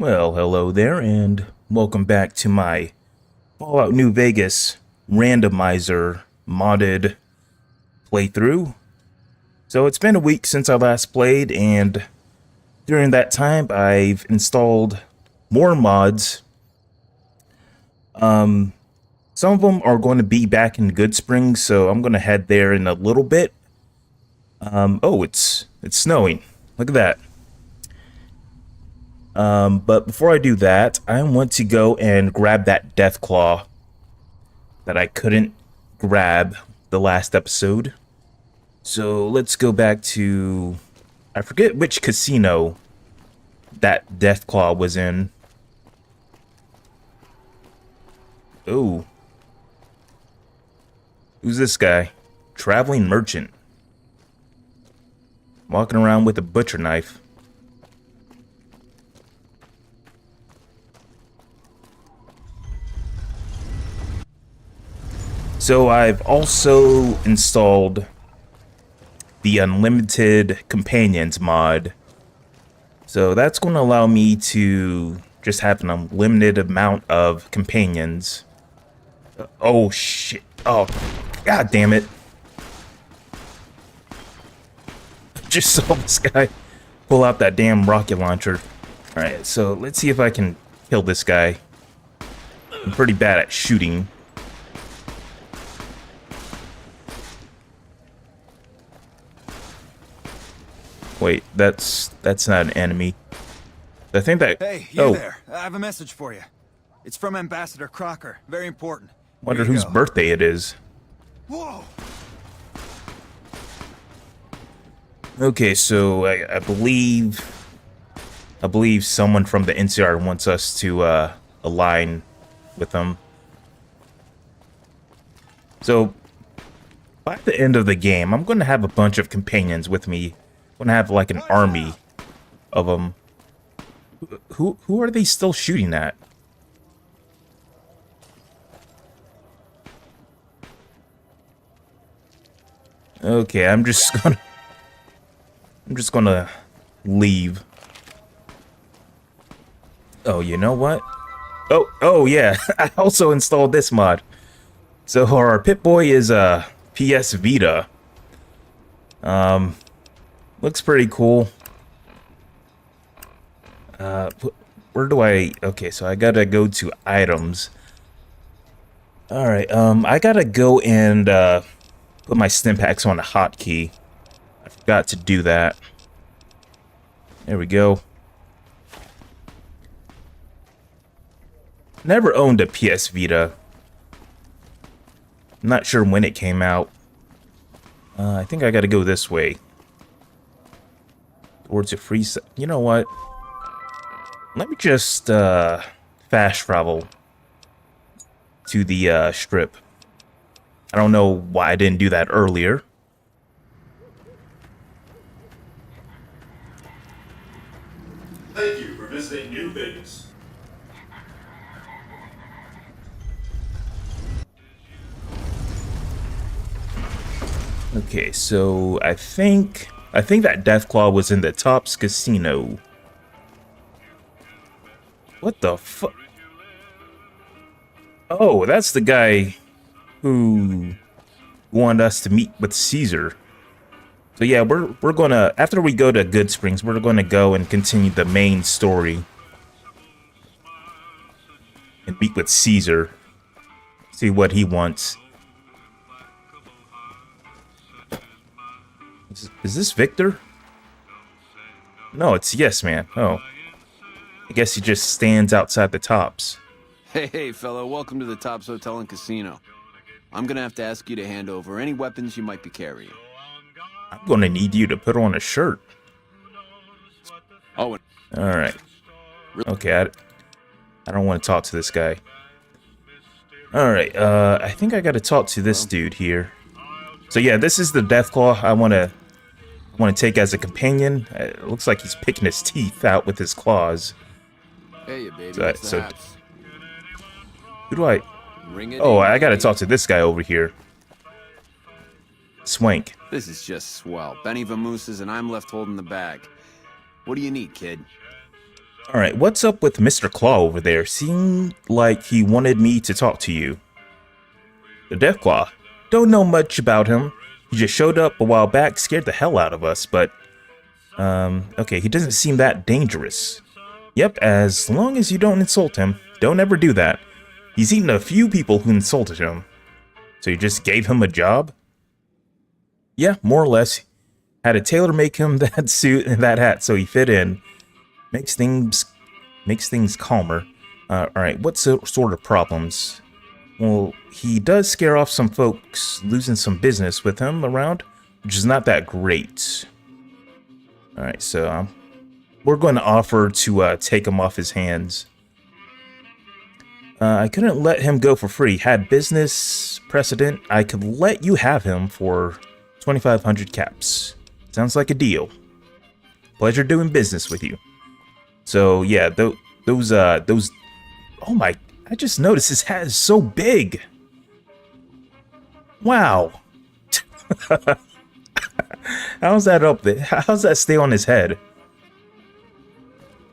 Well, hello there, and welcome back to my Fallout New Vegas Randomizer modded playthrough. So it's been a week since I last played, and during that time I've installed more mods Some of them are going to be back in Good Springs, so I'm going to head there in a little bit. Oh, it's snowing. Look at that. But before I do that, I want to go and grab that Deathclaw that I couldn't grab the last episode. So let's go back to... I forget which casino that Deathclaw was in. Oh. Who's this guy? Traveling merchant. Walking around with a butcher knife. So I've also installed the Unlimited Companions mod. So that's going to allow me to just have an unlimited amount of companions. Oh shit. Oh, god damn it. Just saw this guy pull out that damn rocket launcher. Alright, so let's see if I can kill this guy. I'm pretty bad at shooting. Wait, that's not an enemy. I think that... Hey, you there. I have a message for you. It's from Ambassador Crocker. Very important. Wonder whose birthday it is. Whoa! Okay, so I believe someone from the NCR wants us to align with them. So by the end of the game, I'm going to have a bunch of companions with me. I'm going to have like an army of them. Who are they still shooting at? Okay, I'm just gonna leave. Oh, you know what? Oh yeah, I also installed this mod. So our Pip-Boy is a PS Vita. Looks pretty cool. Where do I... Okay, so I gotta go to items. Alright, I gotta go and put my stim packs on a hotkey. I forgot to do that. There we go. Never owned a PS Vita. I'm not sure when it came out. I think I gotta go this way. Towards a free... You know what? Let me just fast travel to the strip. I don't know why I didn't do that earlier. Thank you for visiting New Vegas. Okay, so I think that Deathclaw was in the Tops Casino. What the fuck? Oh, that's the guy who wanted us to meet with Caesar. So yeah, we're gonna, after we go to Good Springs, we're gonna go and continue the main story and meet with Caesar. See what he wants. Is this Victor? No, it's Yes Man. Oh. I guess he just stands outside the Tops. Hey, fella, welcome to the Tops Hotel and Casino. I'm gonna have to ask you to hand over any weapons you might be carrying. I'm gonna need you to put on a shirt. Oh, alright. Okay, I don't want to talk to this guy. Alright, I think I gotta talk to this dude here. So yeah, this is the Deathclaw I wanna take as a companion. It looks like he's picking his teeth out with his claws. hey, baby. So who do I... Oh, I gotta talk to this guy over here. Swank. This is just swell. Benny Vamooses and I'm left holding the bag. What do you need, kid? Alright, what's up with Mr. Claw over there? Seemed like he wanted me to talk to you. The Deathclaw. Don't know much about him. He just showed up a while back, scared the hell out of us, but... okay, he doesn't seem that dangerous. Yep, as long as you don't insult him. Don't ever do that. He's eaten a few people who insulted him. So you just gave him a job? Yeah, more or less. Had a tailor make him that suit and that hat so he fit in. Makes things calmer. Alright, what sort of problems? Well, he does scare off some folks, losing some business with him around, which is not that great. Alright, so we're going to offer to take him off his hands. I couldn't let him go for free. Had business precedent, I could let you have him for 2,500 caps. Sounds like a deal. Pleasure doing business with you. So yeah, those. Oh my! I just noticed his hat is so big. Wow. How's that up there? How's that stay on his head?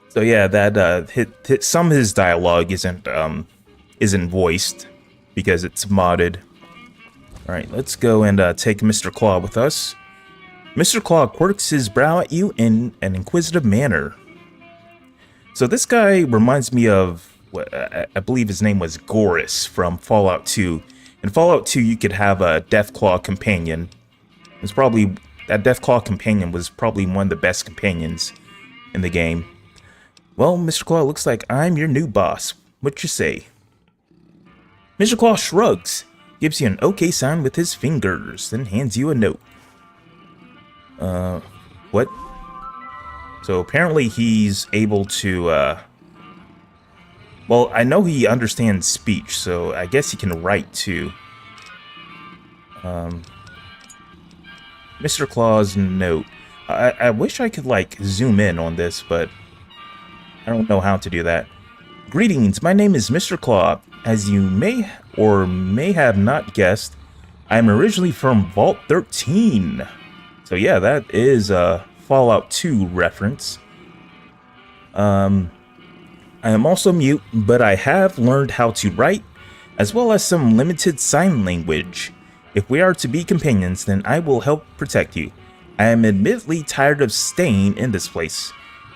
So yeah, that some of his dialogue isn't voiced because it's modded. All right, let's go and take Mr. Claw with us. Mr. Claw quirks his brow at you in an inquisitive manner. So this guy reminds me of what I believe his name was Gorus from Fallout 2. In Fallout 2, you could have a Deathclaw companion. That Deathclaw companion was probably one of the best companions in the game. Well, Mr. Claw, looks like I'm your new boss. What you say? Mr. Claw shrugs, gives you an okay sign with his fingers, then hands you a note. What? So apparently he's able to, well, I know he understands speech, so I guess he can write too. Mr. Claw's note. I wish I could, like, zoom in on this, but I don't know how to do that. Greetings, my name is Mr. Claw. As you may or may have not guessed, I am originally from Vault 13. So yeah, that is a Fallout 2 reference. I am also mute, but I have learned how to write, as well as some limited sign language. If we are to be companions, then I will help protect you. I am admittedly tired of staying in this place,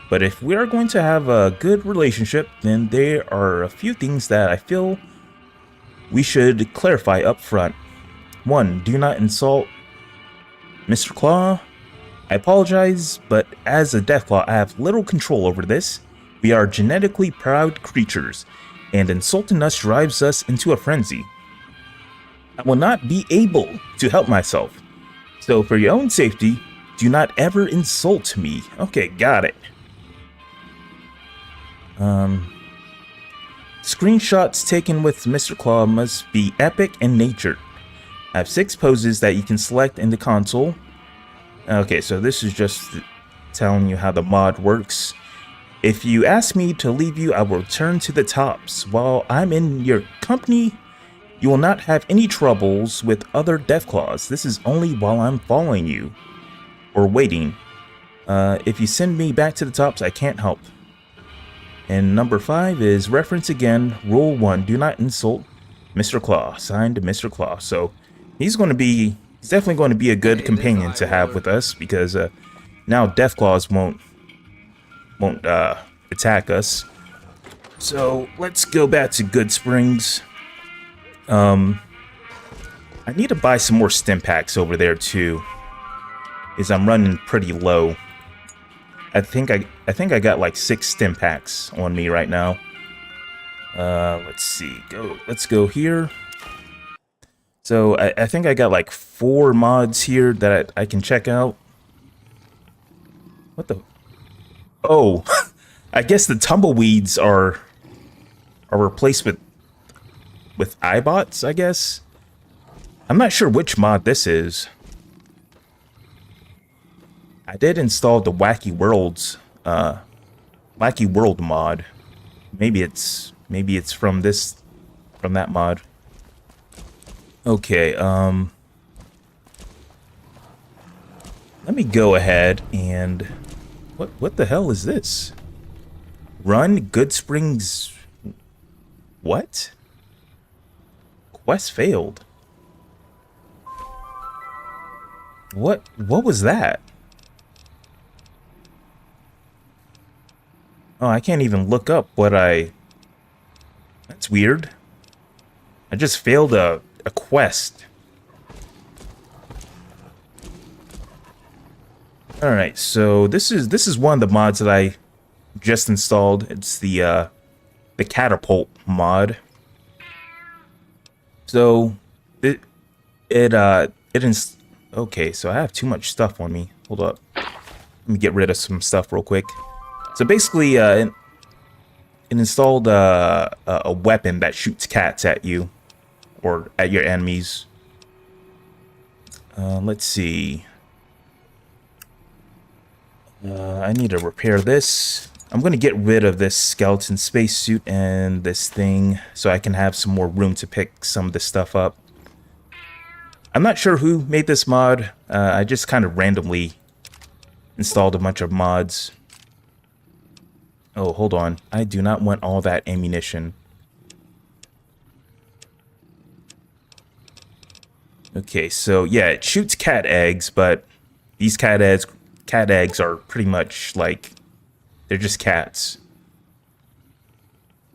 but if we are going to have a good relationship, then there are a few things that I feel we should clarify up front. 1. Do not insult Mr. Claw. I apologize, but as a Deathclaw, I have little control over this. We are genetically proud creatures, and insulting us drives us into a frenzy. I will not be able to help myself. So for your own safety, do not ever insult me. Okay, got it. Screenshots taken with Mr. Claw must be epic in nature. I have 6 poses that you can select in the console. Okay, so this is just telling you how the mod works. If you ask me to leave you, I will return to the tops. While I'm in your company, you will not have any troubles with other Deathclaws. This is only while I'm following you. Or waiting. If you send me back to the tops, I can't help. And number 5 is reference again, rule 1, do not insult Mr. Claw. Signed, Mr. Claw. So he's definitely going to be a good companion to have with us, because now Deathclaws won't attack us. So let's go back to Good Springs. I need to buy some more stim packs over there too, as I'm running pretty low. I think I got like 6 stim packs on me right now. Let's see. Let's go here. So I think I got like 4 mods here that I can check out. What the? Oh, I guess the tumbleweeds are replaced with iBots, I guess. I'm not sure which mod this is. I did install the Wacky World mod. Maybe it's from that mod. Okay, let me go ahead and what the hell is this? Run Good Springs. What? Quest failed. What was that? Oh, I can't even look up what I... That's weird. I just failed a quest. Alright, so this is one of the mods that I just installed. It's the catapult mod. So okay, so I have too much stuff on me. Hold up. Let me get rid of some stuff real quick. So basically, it installed a weapon that shoots cats at you or at your enemies. Let's see. I need to repair this. I'm going to get rid of this skeleton spacesuit and this thing so I can have some more room to pick some of this stuff up. I'm not sure who made this mod. I just kind of randomly installed a bunch of mods. Oh, hold on. I do not want all that ammunition. Okay, so yeah, it shoots cat eggs, but these cat eggs are pretty much like, they're just cats.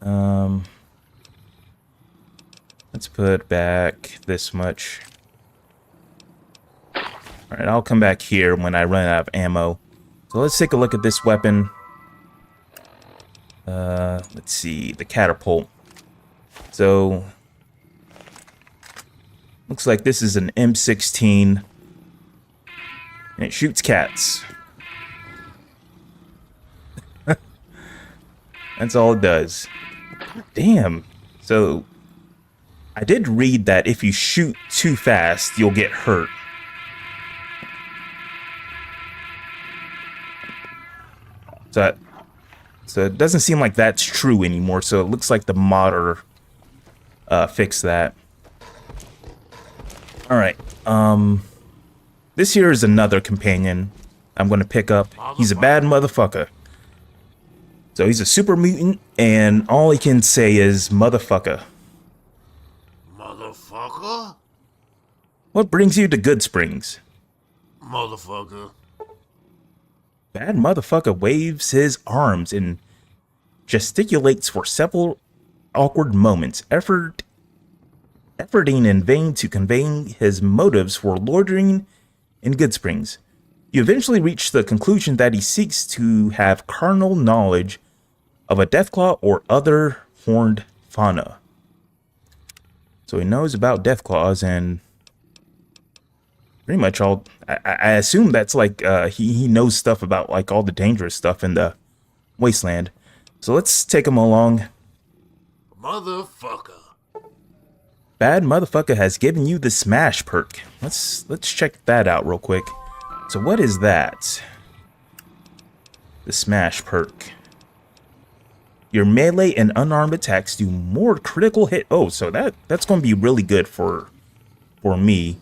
Let's put back this much. Alright, I'll come back here when I run out of ammo. So let's take a look at this weapon. Let's see, the catapult. So, looks like this is an M16. And it shoots cats. That's all it does. Damn. So, I did read that if you shoot too fast, you'll get hurt. So it doesn't seem like that's true anymore. So it looks like the modder fixed that. All right. This here is another companion I'm going to pick up. He's a bad motherfucker. So he's a super mutant, and all he can say is motherfucker. Motherfucker? What brings you to Good Springs? Motherfucker. Bad motherfucker waves his arms and gesticulates for several awkward moments, efforting in vain to convey his motives for loitering in Good Springs. You eventually reach the conclusion that he seeks to have carnal knowledge of a Deathclaw or other horned fauna. So he knows about Deathclaws and pretty much all. I assume that's like he knows stuff about like all the dangerous stuff in the wasteland. So let's take him along. Motherfucker. Bad motherfucker has given you the smash perk. Let's check that out real quick. So what is that? The smash perk. Your melee and unarmed attacks do more critical hit. Oh, so that's going to be really good for me.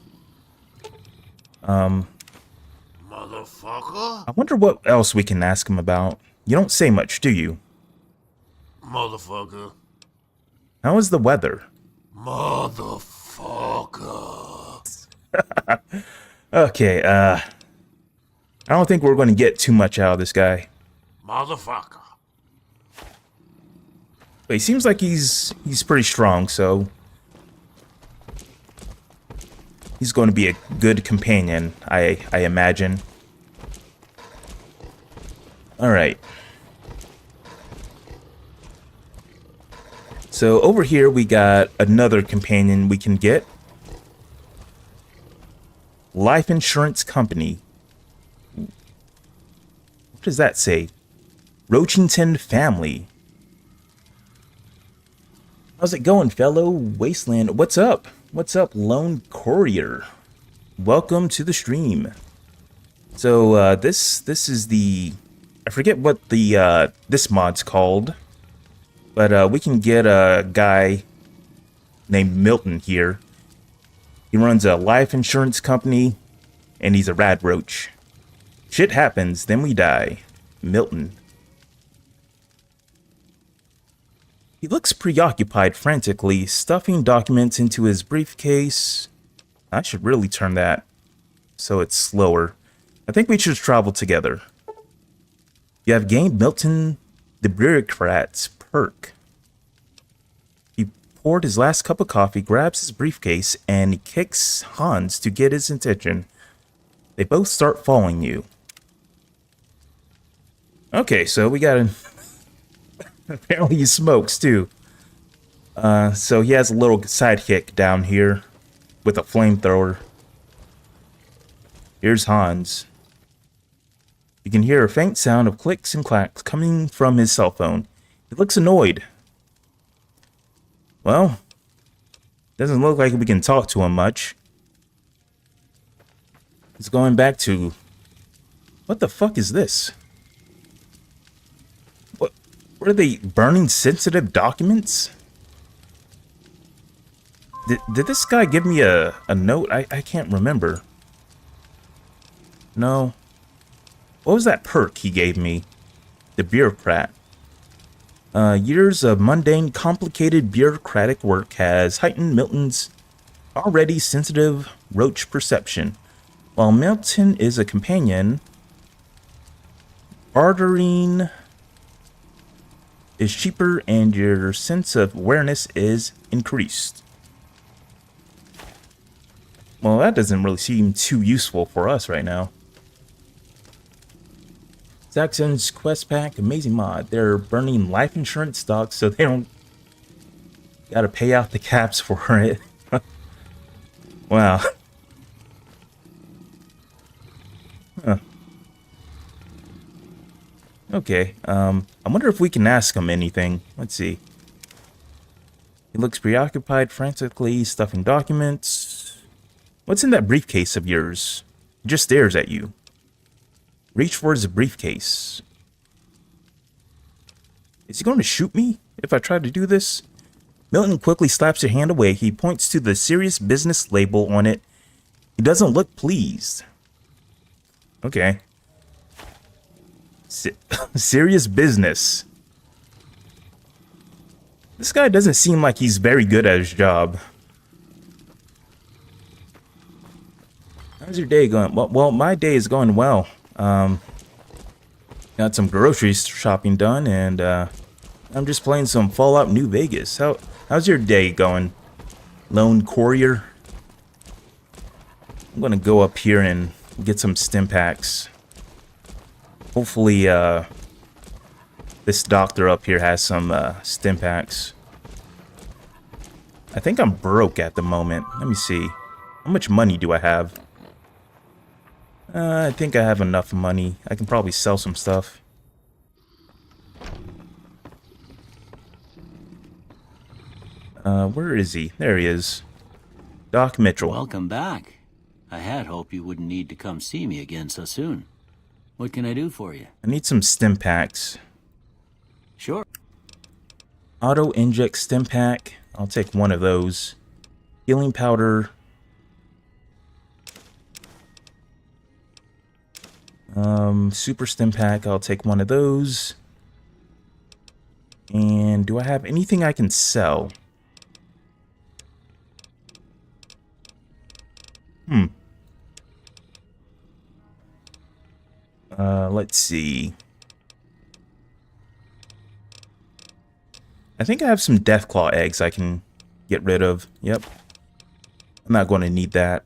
Motherfucker. I wonder what else we can ask him about. You don't say much, do you? Motherfucker. How is the weather? Motherfucker. Okay, I don't think we're going to get too much out of this guy. Motherfucker. But he seems like he's pretty strong, so he's going to be a good companion, I imagine. All right. So over here we got another companion we can get. Life insurance company. What does that say? Roachington family. How's it going, fellow wasteland? What's up? What's up, lone courier? Welcome to the stream. So this is the, I forget what the this mod's called, but we can get a guy named Milton here. He runs a life insurance company, and he's a radroach. Shit happens, then we die. Milton. He looks preoccupied frantically, stuffing documents into his briefcase. I should really turn that so it's slower. I think we should travel together. You have gained Milton the Bureaucrat's perk. He poured his last cup of coffee, grabs his briefcase, and he kicks Hans to get his attention. They both start following you. Okay, so we got an... Apparently he smokes, too. So he has a little sidekick down here with a flamethrower. Here's Hans. You can hear a faint sound of clicks and clacks coming from his cell phone. He looks annoyed. Well, doesn't look like we can talk to him much. He's going back to... What the fuck is this? What are they, burning sensitive documents? Did this guy give me a note? I can't remember. No. What was that perk he gave me? The bureaucrat. Years of mundane, complicated bureaucratic work has heightened Milton's already sensitive roach perception. While Milton is a companion, bartering is cheaper and your sense of awareness is increased. Well, that doesn't really seem too useful for us right now. Saxon's Quest Pack, amazing mod. They're burning life insurance stocks so they don't gotta pay out the caps for it. Wow. Huh. Okay, I wonder if we can ask him anything. Let's see. He looks preoccupied, frantically stuffing documents. What's in that briefcase of yours? He just stares at you. Reach for his briefcase. Is he going to shoot me if I try to do this? Milton quickly slaps your hand away. He points to the serious business label on it. He doesn't look pleased. Okay. Serious business. This guy doesn't seem like he's very good at his job. How's your day going? Well, my day is going well. Got some grocery shopping done, and I'm just playing some Fallout New Vegas. How's your day going, Lone Courier? I'm gonna go up here and get some stim packs. Hopefully, this doctor up here has some stim packs. I think I'm broke at the moment. Let me see. How much money do I have? I think I have enough money. I can probably sell some stuff. Where is he? There he is. Doc Mitchell. Welcome back. I had hoped you wouldn't need to come see me again so soon. What can I do for you? I need some stim packs. Sure. Auto inject stim pack. I'll take one of those. Healing powder. Super stim pack. I'll take one of those. And do I have anything I can sell? Let's see. I think I have some Deathclaw eggs I can get rid of. Yep. I'm not going to need that.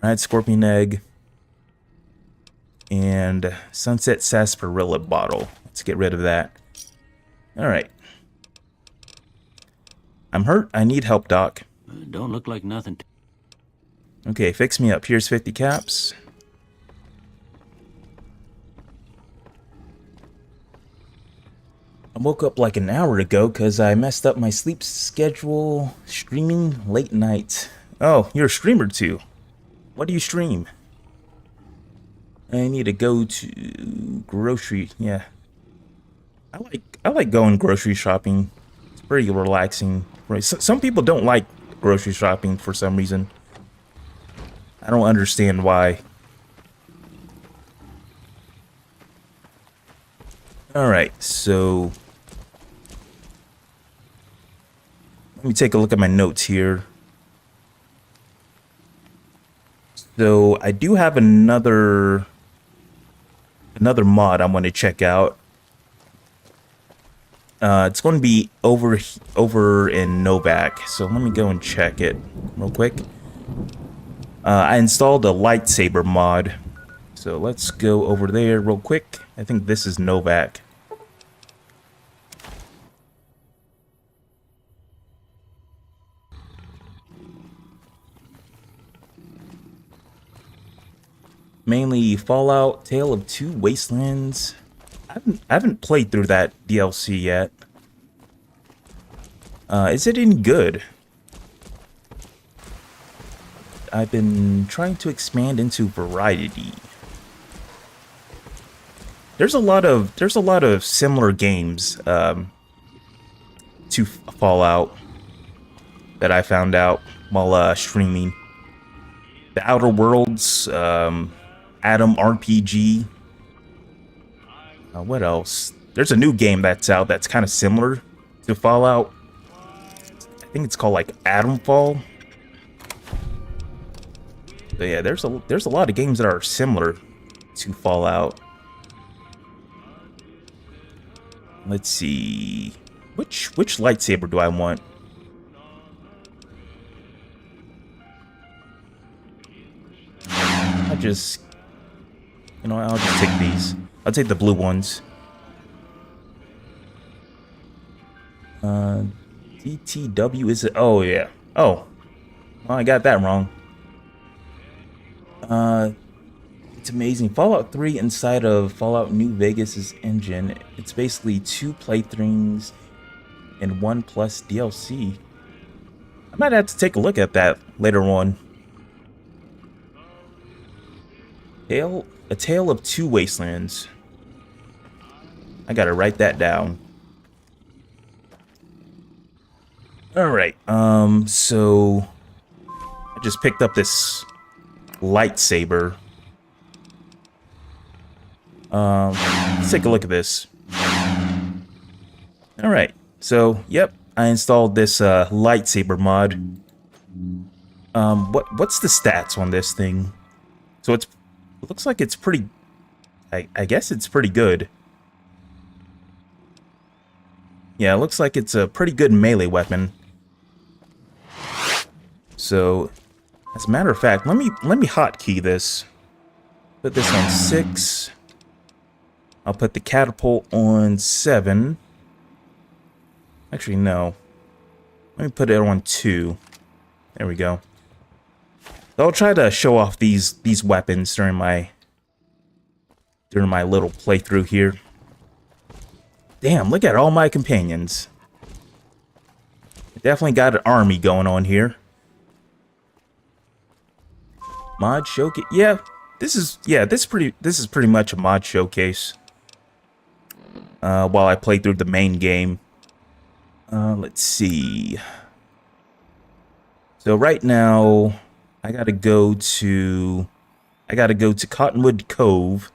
Alright, scorpion egg. And sunset sarsaparilla bottle. Let's get rid of that. Alright. I'm hurt. I need help, Doc. Don't look like nothing. Okay, fix me up. Here's 50 caps. I woke up like an hour ago because I messed up my sleep schedule streaming late night. Oh, you're a streamer too. What do you stream? I need to go to grocery. Yeah. I like going grocery shopping. It's pretty relaxing. Some people don't like grocery shopping for some reason. I don't understand why. Alright, so let me take a look at my notes here. So I do have another mod I want to check out. It's going to be over in Novak. So let me go and check it real quick. I installed a lightsaber mod. So let's go over there real quick. I think this is Novak. Mainly Fallout, Tale of Two Wastelands. I haven't played through that DLC yet. Is it any good? I've been trying to expand into variety. There's a lot of similar games to Fallout that I found out while streaming. The Outer Worlds, Atom RPG. What else? There's a new game that's out that's kind of similar to Fallout. I think it's called like Atomfall. But yeah, there's a lot of games that are similar to Fallout. Let's see. Which lightsaber do I want? I'll just take these. I'll take the blue ones. DTW is it? Oh yeah. Oh, well, I got that wrong. It's amazing. Fallout 3 inside of Fallout New Vegas' engine. It's basically 2 playthroughs and 1 plus DLC. I might have to take a look at that later on. A Tale of Two Wastelands. I gotta write that down. Alright, so I just picked up this lightsaber. Let's take a look at this. Alright, so yep, I installed this lightsaber mod. What's the stats on this thing? So it looks like it's pretty, I guess it's pretty good. Yeah, it looks like it's a pretty good melee weapon. So, as a matter of fact, let me hotkey this. Put this on 6. I'll put the catapult on 7. Actually, no. Let me put it on 2. There we go. I'll try to show off these weapons during my little playthrough here. Damn, look at all my companions. Definitely got an army going on here. Mod showcase. Yeah, this is pretty much a mod showcase. While I play through the main game. Let's see. So right now, I gotta go to Cottonwood Cove,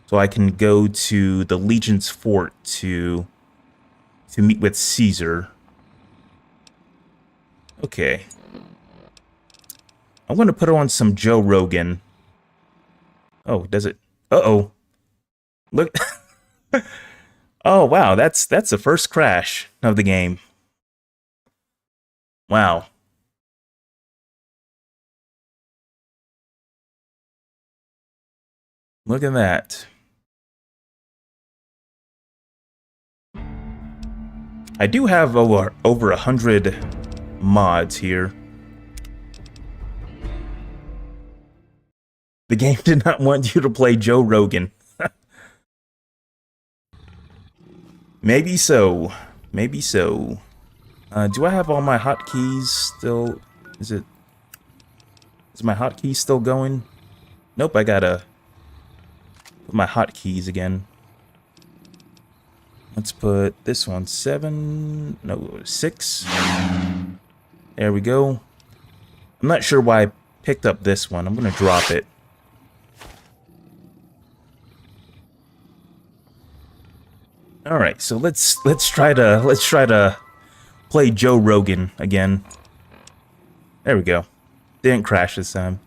so I can go to the Legion's Fort to meet with Caesar. Okay. I'm gonna put on some Joe Rogan. Oh, does it? Uh-oh. Look. Oh, wow, that's the first crash of the game. Wow. Look at that. I do have over 100 mods here. The game did not want you to play Joe Rogan. Maybe so. Maybe so. Do I have all my hotkeys still? Is my hotkey still going? Nope, I gotta put my hotkeys again. Let's put this one 7. No, 6. There we go. I'm not sure why I picked up this one. I'm gonna drop it. All right, so let's try to play Joe Rogan again. There we go. Didn't crash this time.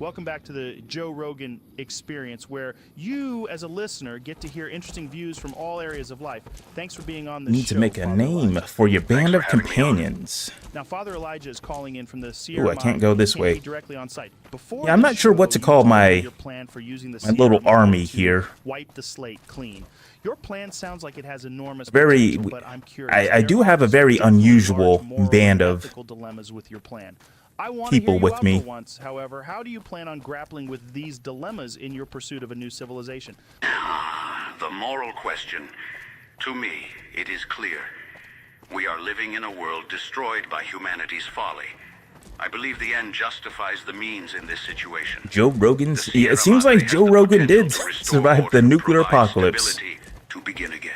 Welcome back to the Joe Rogan Experience, where you, as a listener, get to hear interesting views from all areas of life. Thanks for being on the show. Need to make a Father name Elijah. for your band of companions. Now, Father Elijah is calling in from the Sierra Ooh, I can't Madre. go this He can't way. be directly on site. Before Yeah, I'm the not sure what show, to call you told me my your plan for using the my Sierra little Madre army to here. Wipe the slate clean. Your plan sounds like it has enormous Very, potential, but I'm curious. I do have a very unusual band of dilemmas with your plan. I want people to hear you with out me. For once, however, how do you plan on grappling with these dilemmas in your pursuit of a new civilization? The moral question. To me, it is clear. We are living in a world destroyed by humanity's folly. I believe the end justifies the means in this situation. Joe Rogan's. The Yeah, Sierra it seems Madre like has Joe the Rogan potential did to restore survive the order, nuclear provide apocalypse. stability to begin again.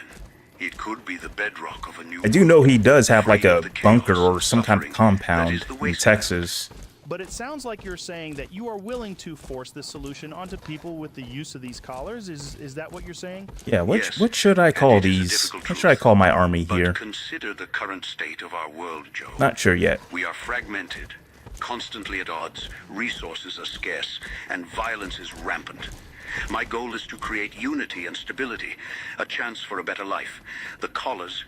It could be the bedrock of a new I do know he world, does have like free a of the bunker chaos, or some kind of suffering that compound is the in wasteland. Texas. But it sounds like you're saying that you are willing to force this solution onto people with the use of these collars. Is that what you're saying? Yeah, Yes, what should I call and it is a these? difficult What should I truth. call my army But here? consider the current state of our world, Joe. Not sure yet. We are fragmented, constantly at odds, resources are scarce, and violence is rampant. My goal is to create unity and stability, a chance for a better life. The collars,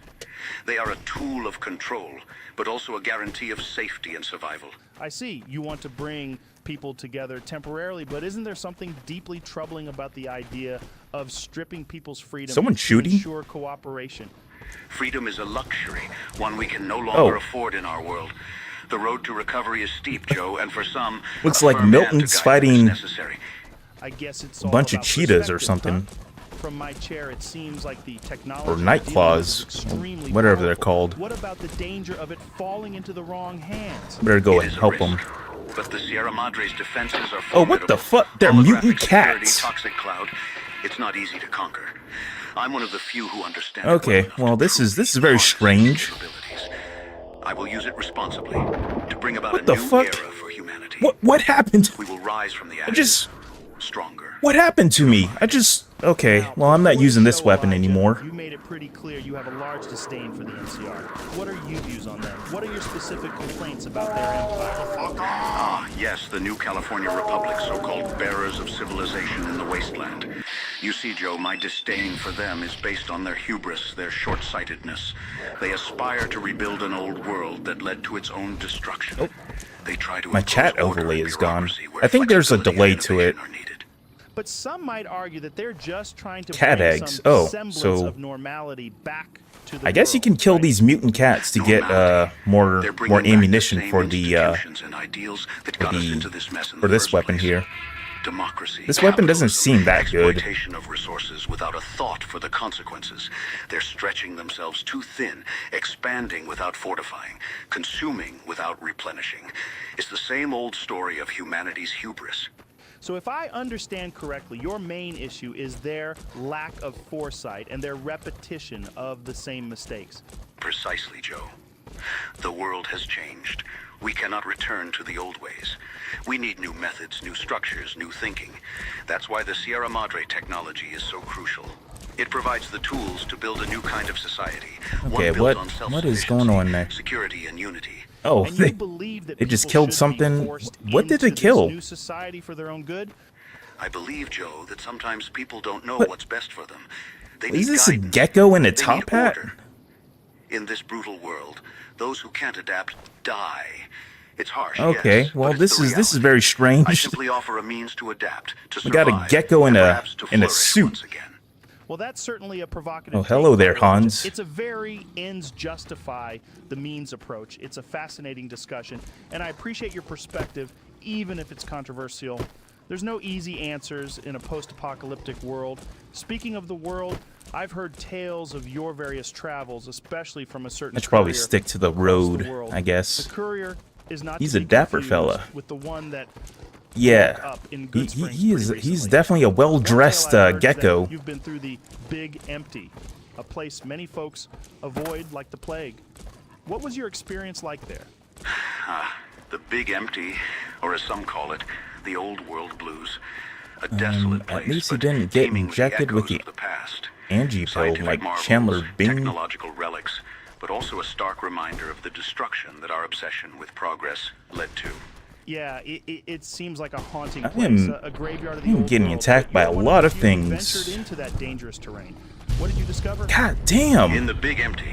they are a tool of control, but also a guarantee of safety and survival. I see. You want to bring people together temporarily, but isn't there something deeply troubling about the idea of stripping people's freedom Someone to shooting? ensure cooperation? Freedom is a luxury, one we can no longer Oh. afford in our world. The road to recovery is steep, Joe, and for some, Looks a like firm hand to Milton's guide them fighting is necessary. I guess it's a all bunch of about cheetahs or perspective, something. huh? From my chair, it seems like the technology Or of night dealing claws, with is extremely whatever they're powerful. called. What about the danger of it falling into the wrong hands? Better go It and is a help risk, them. But the Sierra Madre's defenses are Oh, what the formidable. fuck? They're Holographic mutant security, cats. Toxic cloud. It's not easy to conquer. I'm one of the few who understand. it Okay, enough well, to this is truly very harness its strange. capabilities. I will use it responsibly to bring about What a the new fuck? era for humanity. What happened? We will rise from the I ashes just. stronger. What happened to me? Okay, Now, well, I'm not before using the this show, weapon Elijah, anymore. You made it pretty clear you have a large disdain for the NCR. What are your views on them? What are your specific complaints about their empire? Ah, yes, the new California Republic, so-called bearers of civilization in the wasteland. You see, Joe, my disdain for them is based on their hubris, their short-sightedness. They aspire to rebuild an old world that led to its own destruction. They try to My impose chat order overlay and is gone. bureaucracy where I think there's a flexibility delay and to it. innovation are needed. But some might argue that they're just trying to Cat bring eggs. some Oh, semblance so- of normality back to the I guess you world, can kill right? these mutant cats to get Normality. more They're bringing back the ammunition same for the institutions and ideals that got us into this mess in for the this first weapon place. here. Democracy. This weapon doesn't capitalism, seem that good. Exploitation of resources without a thought for the consequences. They're stretching themselves too thin, expanding without fortifying, consuming without replenishing. It's the same old story of humanity's hubris. So if I understand correctly, your main issue is their lack of foresight and their repetition of the same mistakes. Precisely, Joe. The world has changed. We cannot return to the old ways. We need new methods, new structures, new thinking. That's why the Sierra Madre technology is so crucial. It provides the tools to build a new kind of society. Okay, one built what- on what is going on there? Security and unity. Oh, And you believe that they just people killed should be something. forced What did they into this kill? new society for their own good? I believe, Joe, that sometimes people don't know What? what's best for them. They Is need this a guidance. gecko in a They top need hat? order. In this brutal world, those who can't adapt die. It's harsh. Okay, yes, well, but it's the this is reality. very I strange. simply offer a means to adapt, to We got a survive, gecko in and a- perhaps to in a flourish suit. once again. Well, that's certainly a provocative. Oh, hello take, there, Father Elijah. Hans. It's a very ends justify the means approach. It's a fascinating discussion, and I appreciate your perspective, even if it's controversial. There's no easy answers in a post-apocalyptic world. Speaking of the world, I've heard tales of your various travels, especially from a certain I should probably courier stick to the across road, the world. I guess. The courier is not He's to a be dapper confused fella. with the one that Yeah, up in he, Good he, Springs he is pretty he's recently. definitely a One tale well-dressed I've heard is that gecko. You've been through the Big Empty, a place many folks avoid like the plague. What was your experience like there? The Big Empty, or as some call it, the Old World Blues. A desolate place, at least he but didn't get teeming injected with echoes the of past. Angie pill Scientific like marvels, Chandler Bing. technological relics, but also a stark reminder of the destruction that our obsession with progress led to. Yeah, it seems like a haunting I place, am- a graveyard of the I'm old getting world, attacked but by you're a one lot of of the few who things. ventured into that dangerous terrain. What did you discover? God damn! In the Big Empty,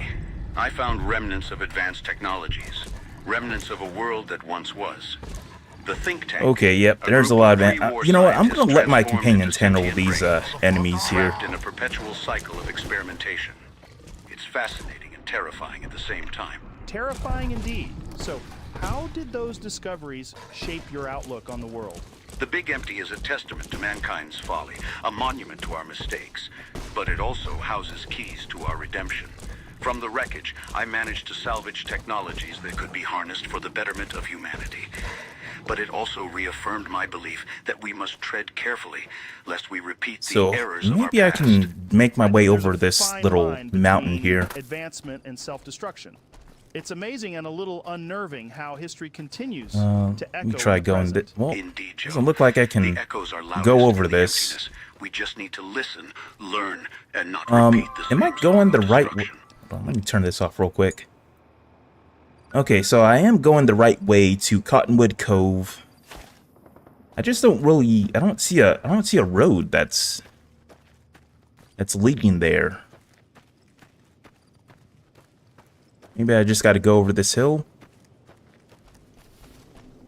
I found remnants of advanced technologies, remnants of a world that once was. The think tank. Okay, yep, there's a group lot of of... pre-war you know what, I'm scientists gonna let my transformed companions into handle sentient these brains, enemies here. trapped in a perpetual cycle of experimentation. It's fascinating and terrifying at the same time. Terrifying indeed. So, how did those discoveries shape your outlook on the world? The Big Empty is a testament to mankind's folly, a monument to our mistakes, but it also houses keys to our redemption. From the wreckage, I managed to salvage technologies that could be harnessed for the betterment of humanity. But it also reaffirmed my belief that we must tread carefully, lest we repeat the So, errors of our maybe I past. can make my way There's over a this fine little line mountain between here. Advancement and self-destruction. It's amazing and a little unnerving how history continues to Let echo me try in the going... present. Well, Indeed, Joe. Doesn't look like I can the echoes are loudest go over in the this. emptiness. We just need to listen, learn, and not repeat the Am I same going the sort of right way? destruction. Hold on, let me turn this off real quick. Okay, so I am going the right way to Cottonwood Cove. I just don't really... I don't see a road that's leading there. Maybe I just got to go over this hill.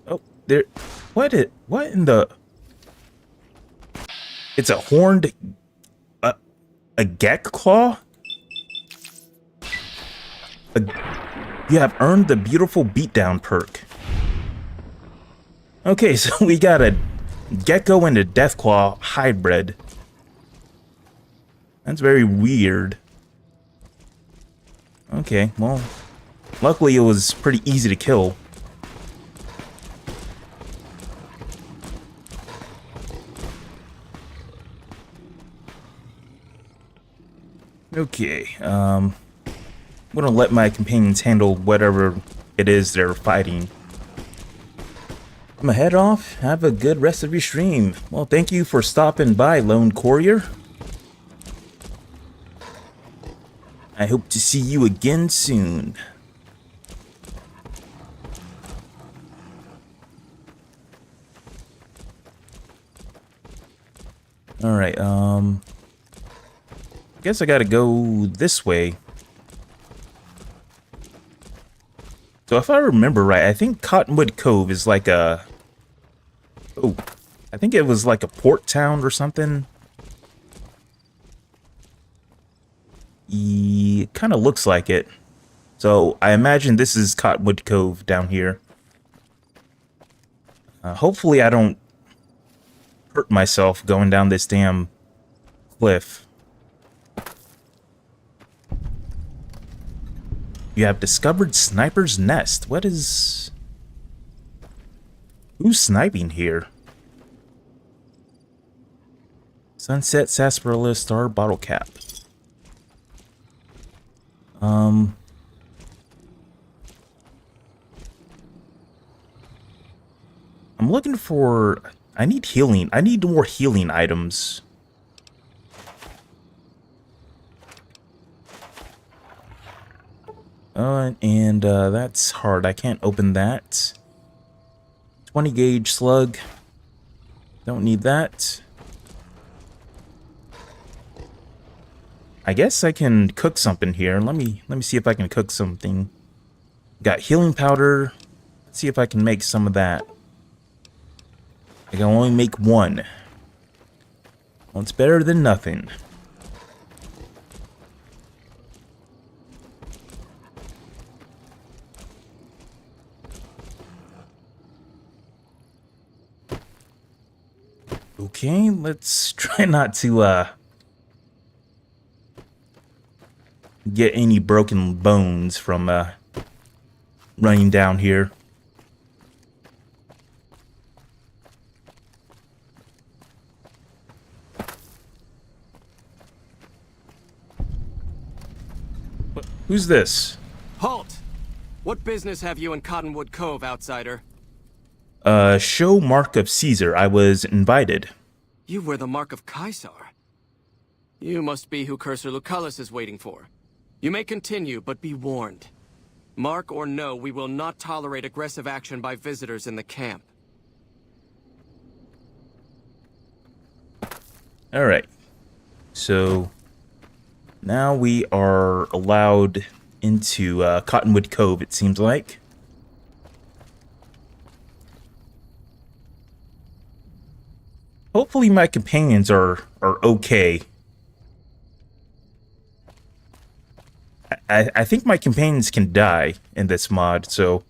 Oh, there... What in the... It's a horned... a Deathclaw? You have earned the beautiful beatdown perk. Okay, so we got a gecko and a Deathclaw hybrid. That's very weird. Okay, well, luckily it was pretty easy to kill. Okay, I'm gonna let my companions handle whatever it is they're fighting. I'm gonna head off. Have a good rest of your stream. Well, thank you for stopping by, Lone Courier. I hope to see you again soon. Alright, I guess I gotta go this way. So if I remember right, I think Cottonwood Cove is like a... Oh, I think it was like a port town or something. It kind of looks like it. So I imagine this is Cottonwood Cove down here. Hopefully I don't hurt myself going down this damn cliff. You have discovered Sniper's Nest. What is... Who's sniping here? Sunset Sarsaparilla Star Bottle Cap. I'm looking for... I need healing. I need more healing items. And that's hard. I can't open that. 20 gauge slug. Don't need that. I guess I can cook something here. Let me see if I can cook something. Got healing powder. Let's see if I can make some of that. I can only make one. Well, it's better than nothing. Okay, let's try not to get any broken bones from running down here. Who's this? Halt! What business have you in Cottonwood Cove, outsider? Show Mark of Caesar. I was invited. You wear the mark of Caesar. You must be who Cursor Lucullus is waiting for. You may continue, but be warned. Mark or no, we will not tolerate aggressive action by visitors in the camp. Alright. So now we are allowed into Cottonwood Cove, it seems like. Hopefully my companions are okay. I think my companions can die in this mod, so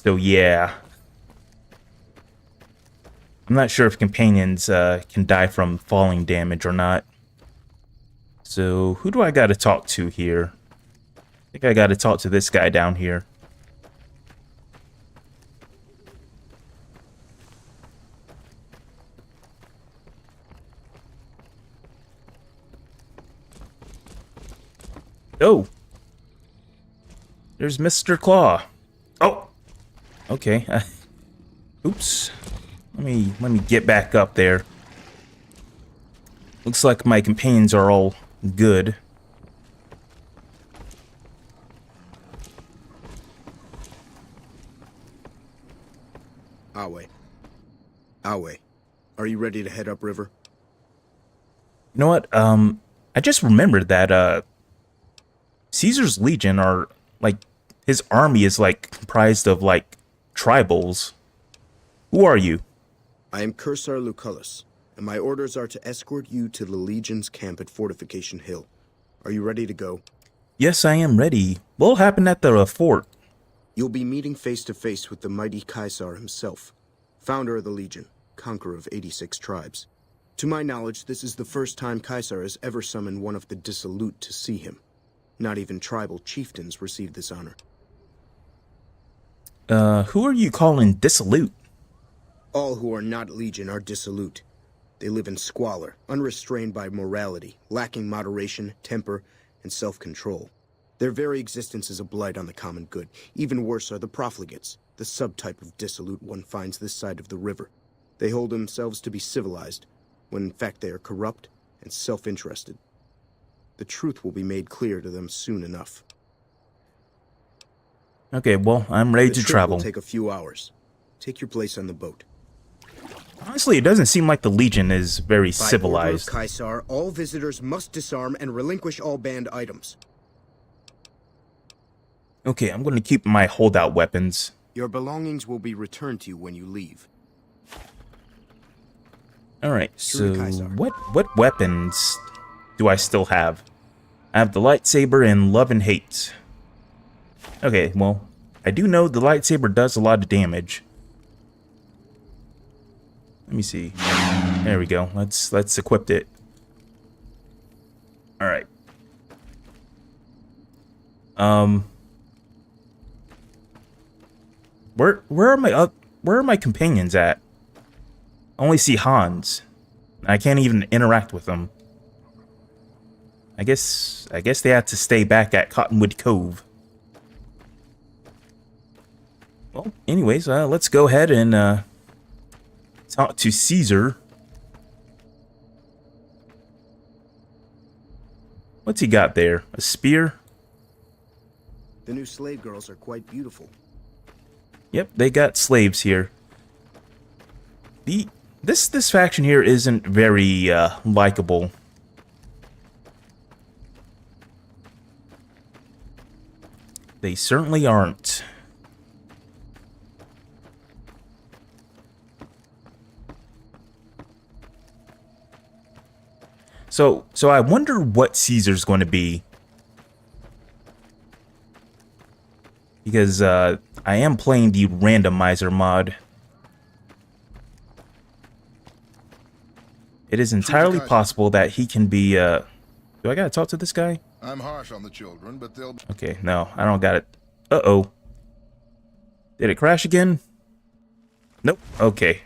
yeah. I'm not sure if companions can die from falling damage or not. So who do I gotta talk to here? I think I gotta talk to this guy down here. Oh, there's Mr. Claw. Oh, okay. Oops. Let me get back up there. Looks like my companions are all good. Awe. Awe. Are you ready to head upriver? You know what? I just remembered that Caesar's Legion are like his army is like comprised of like tribals. Who are you? I am Cursor Lucullus, and my orders are to escort you to the Legion's camp at Fortification Hill. Are you ready to go? Yes, I am ready. What'll happen at the fort? You'll be meeting face to face with the mighty Caesar himself, founder of the Legion, conqueror of 86 tribes. To my knowledge, this is the first time Caesar has ever summoned one of the dissolute to see him. Not even tribal chieftains receive this honor. Who are you calling dissolute? All who are not Legion are dissolute. They live in squalor, unrestrained by morality, lacking moderation, temper, and self-control. Their very existence is a blight on the common good. Even worse are the profligates, the subtype of dissolute one finds this side of the river. They hold themselves to be civilized, when in fact they are corrupt and self-interested. The truth will be made clear to them soon enough. Okay, well, I'm ready The to trip travel. will take a few hours. Take your place on the boat. Honestly, it doesn't seem like the Legion is very civilized. By order of Caesar, all visitors must disarm and relinquish all banned items. Okay, I'm going to keep my holdout weapons. Your belongings will be returned to you when you leave. Alright, so Caesar. what weapons do I still have? I have the lightsaber and love and hate. Okay, well, I do know the lightsaber does a lot of damage. Let me see. There we go. Let's equip it. All right. Where are my companions at? I only see Hans. I can't even interact with them. I guess they have to stay back at Cottonwood Cove. Well, anyways, let's go ahead and talk to Caesar. What's he got there? A spear? The new slave girls are quite beautiful. Yep, they got slaves here. This faction here isn't very likable. They certainly aren't. So I wonder what Caesar's going to be. Because I am playing the Randomizer mod. It is entirely possible that he can be, do I gotta talk to this guy? I'm harsh on the children, but they'll... Okay, no, I don't got it. Uh-oh. Did it crash again? Nope, okay.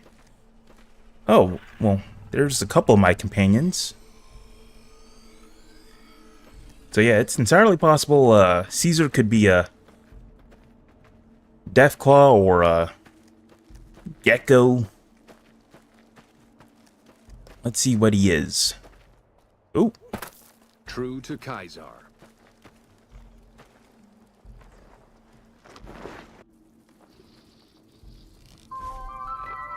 Oh, well, there's a couple of my companions. So yeah, it's entirely possible Caesar could be a Deathclaw or a Gecko. Let's see what he is. Ooh. True to Caesar.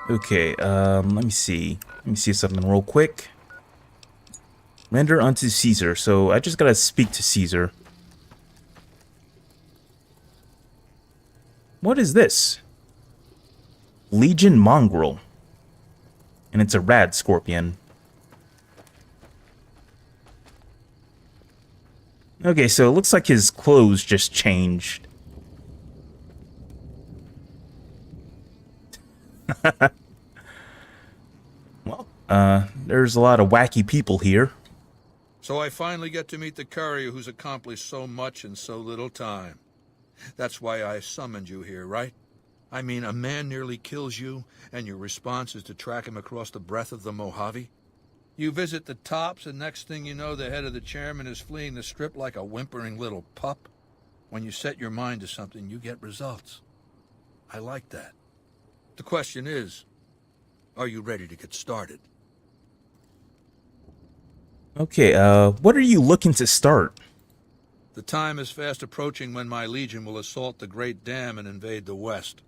Okay, let me see. Let me see something real quick. Render unto Caesar. So I just gotta speak to Caesar. What is this? Legion Mongrel. And it's a rad scorpion. Okay, so it looks like his clothes just changed. Well, there's a lot of wacky people here. So I finally get to meet the courier who's accomplished so much in so little time. That's why I summoned you here, right? I mean, a man nearly kills you, and your response is to track him across the breadth of the Mojave? You visit the tops, and next thing you know, the head of the chairman is fleeing the strip like a whimpering little pup. When you set your mind to something, you get results. I like that. The question is, are you ready to get started? Okay, what are you looking to start? The time is fast approaching when my legion will assault the Great Dam and invade the West.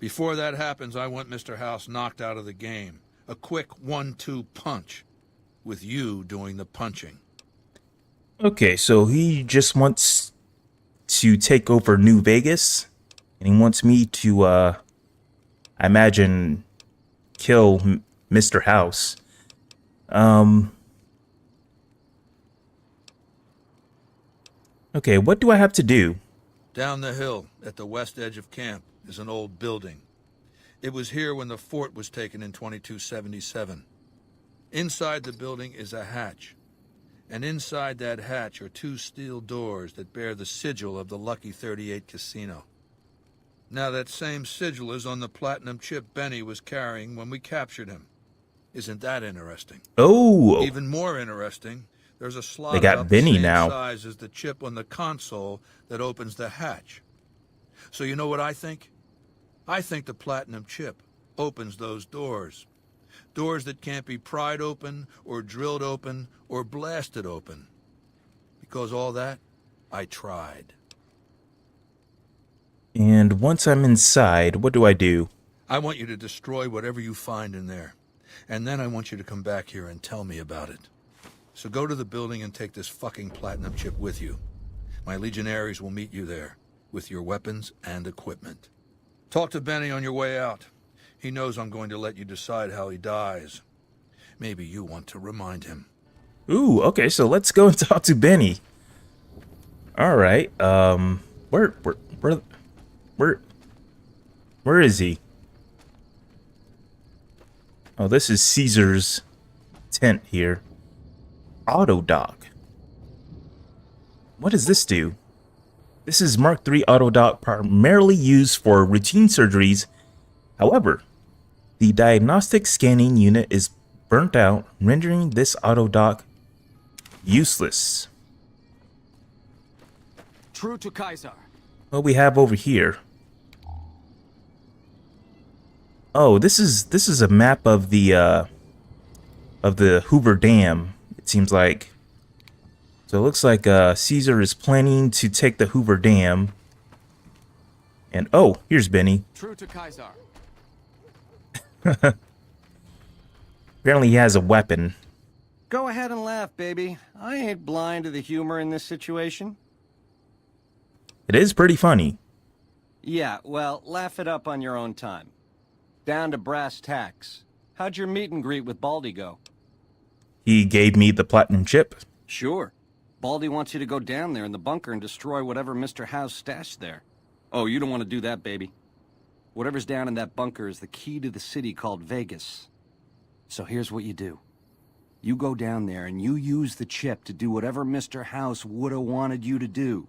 Before that happens, I want Mr. House knocked out of the game. A quick 1-2 punch, with you doing the punching. Okay, so he just wants to take over New Vegas, and he wants me to, I imagine, kill Mr. House. Okay, what do I have to do? Down the hill, at the west edge of camp, is an old building. It was here when the fort was taken in 2277. Inside the building is a hatch. And inside that hatch are 2 steel doors that bear the sigil of the Lucky 38 casino. Now that same sigil is on the platinum chip Benny was carrying when we captured him. Isn't that interesting? Oh! Even more interesting, there's a slot They got about Benny the same now. size as the chip on the console that opens the hatch. So you know what I think? I think the platinum chip opens those doors. Doors that can't be pried open, or drilled open, or blasted open. Because all that, I tried. And once I'm inside, what do I do? I want you to destroy whatever you find in there. And then I want you to come back here and tell me about it. So go to the building and take this fucking platinum chip with you. My legionaries will meet you there, with your weapons and equipment. Talk to Benny on your way out. He knows I'm going to let you decide how he dies. Maybe you want to remind him. Ooh, okay, so let's go and talk to Benny. Alright, where is he? Oh, this is Caesar's tent here. Auto dock. What does this do? This is Mark III auto dock, primarily used for routine surgeries. However, the diagnostic scanning unit is burnt out, rendering this auto dock useless. True to Kaiser. What we have over here? Oh, this is a map of the Hoover Dam. It seems like. So it looks like Caesar is planning to take the Hoover Dam. And oh, here's Benny. True to Kaiser. Apparently he has a weapon. Go ahead and laugh, baby. I ain't blind to the humor in this situation. It is pretty funny. Yeah, well, laugh it up on your own time. Down to brass tacks. How'd your meet and greet with Baldy go? He gave me the platinum chip. Sure. Baldy wants you to go down there in the bunker and destroy whatever Mr. House stashed there. Oh, you don't want to do that, baby. Whatever's down in that bunker is the key to the city called Vegas. So here's what you do. You go down there and you use the chip to do whatever Mr. House would have wanted you to do.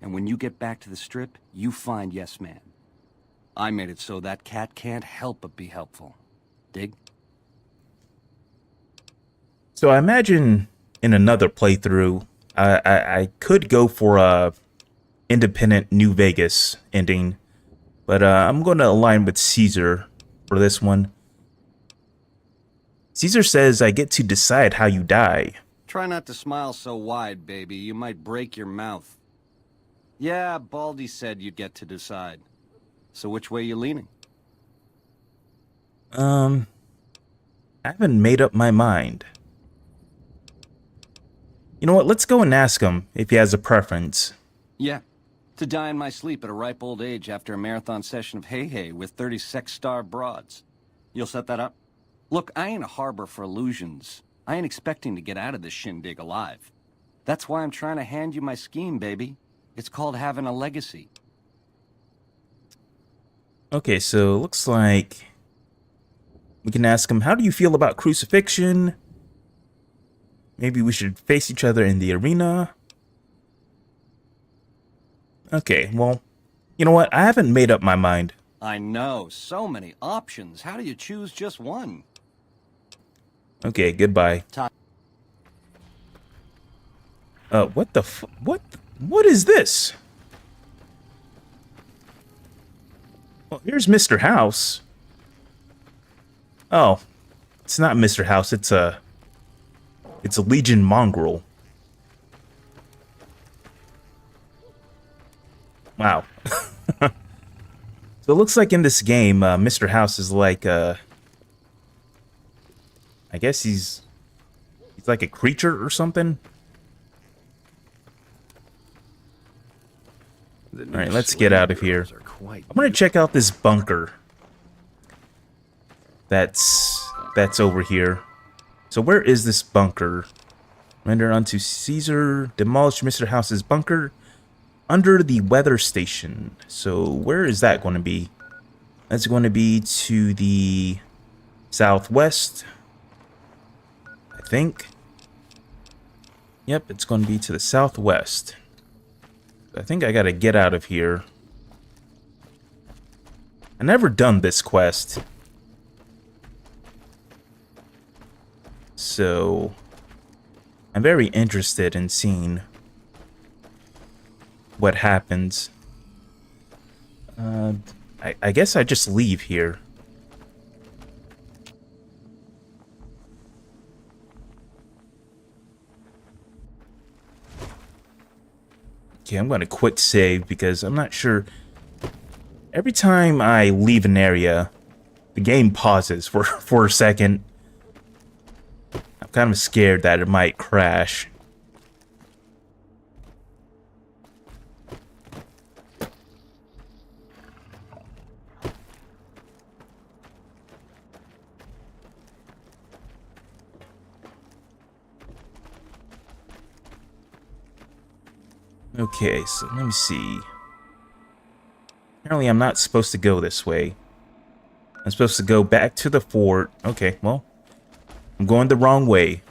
And when you get back to the strip, you find Yes Man. I made it so that cat can't help but be helpful. Dig? So I imagine in another playthrough, I could go for a independent New Vegas ending, but I'm going to align with Caesar for this one. Caesar says I get to decide how you die. Try not to smile so wide, baby. You might break your mouth. Yeah, Baldy said you'd get to decide. So which way you leaning? I haven't made up my mind. You know what? Let's go and ask him if he has a preference. Yeah. To die in my sleep at a ripe old age after a marathon session of hey-hey with 30 sex-starved broads. You'll set that up? Look, I ain't a harbor for illusions. I ain't expecting to get out of this shindig alive. That's why I'm trying to hand you my scheme, baby. It's called having a legacy. Okay, so looks like we can ask him, how do you feel about crucifixion? Maybe we should face each other in the arena. Okay, well, you know what? I haven't made up my mind. I know, so many options. How do you choose just one? Okay, goodbye. What the what is this? Well, here's Mr. House. Oh, it's not Mr. House, it's a Legion mongrel. Wow. So it looks like in this game, Mr. House is like, I guess he's like a creature or something. Alright, let's get out of here. I'm gonna check out this bunker. That's over here. So where is this bunker? Render unto Caesar. Demolish Mr. House's bunker. Under the weather station. So where is that going to be? That's going to be to the southwest, I think. Yep, it's going to be to the southwest. I think I got to get out of here. I never done this quest. So I'm very interested in seeing what happens. I guess I just leave here. Okay, I'm gonna quit save because I'm not sure. Every time I leave an area, the game pauses for a second. I'm kind of scared that it might crash. Okay, so let me see. Apparently I'm not supposed to go this way. I'm supposed to go back to the fort. Okay, well, I'm going the wrong way.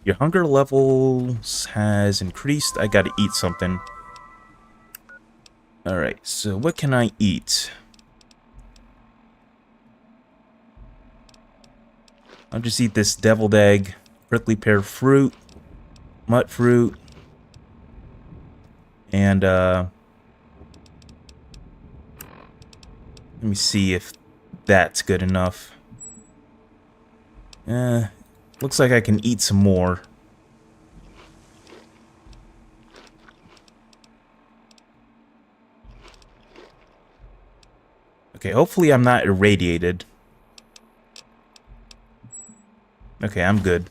Your hunger levels has increased. I gotta eat something. Alright, so what can I eat? I'll just eat this deviled egg, prickly pear fruit, mut fruit, and let me see if that's good enough. Looks like I can eat some more. Okay, hopefully I'm not irradiated. Okay, I'm good.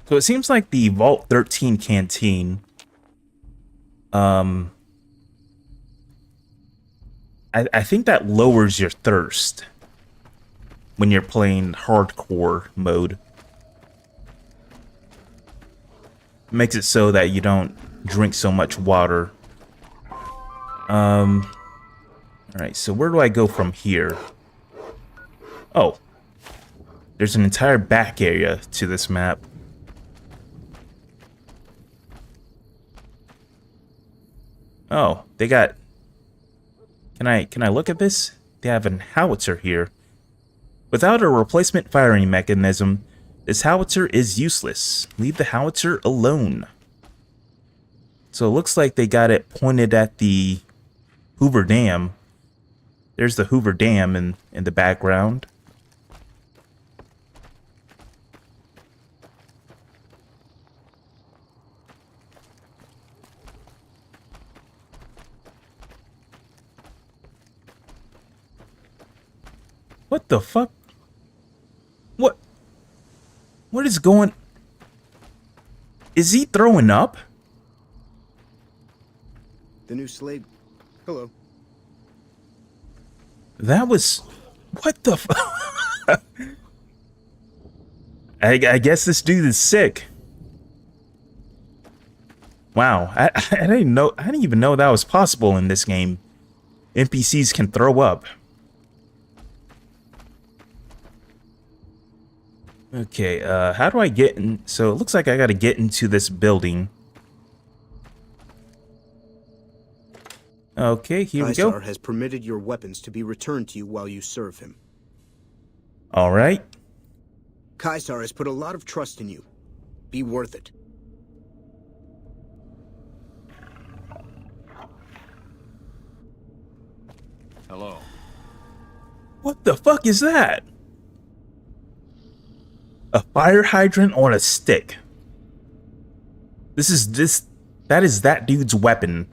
So it seems like the Vault 13 canteen, I think that lowers your thirst when you're playing hardcore mode. It makes it so that you don't drink so much water. Alright, so where do I go from here? Oh. There's an entire back area to this map. Oh, they got... Can I look at this? They have an howitzer here. Without a replacement firing mechanism, this howitzer is useless. Leave the howitzer alone. So it looks like they got it pointed at the Hoover Dam. There's the Hoover Dam in the background. What the fuck? What is going... Is he throwing up? The new slave. Hello. That was... What the fuck? I guess this dude is sick. Wow, I didn't know. I didn't even know that was possible in this game. NPCs can throw up. Okay, how do I get in? So it looks like I gotta get into this building. Okay, here we go. Caesar has permitted your weapons to be returned to you while you serve him. All right. Caesar has put a lot of trust in you. Be worth it. Hello. What the fuck is that? A fire hydrant on a stick. That is that dude's weapon.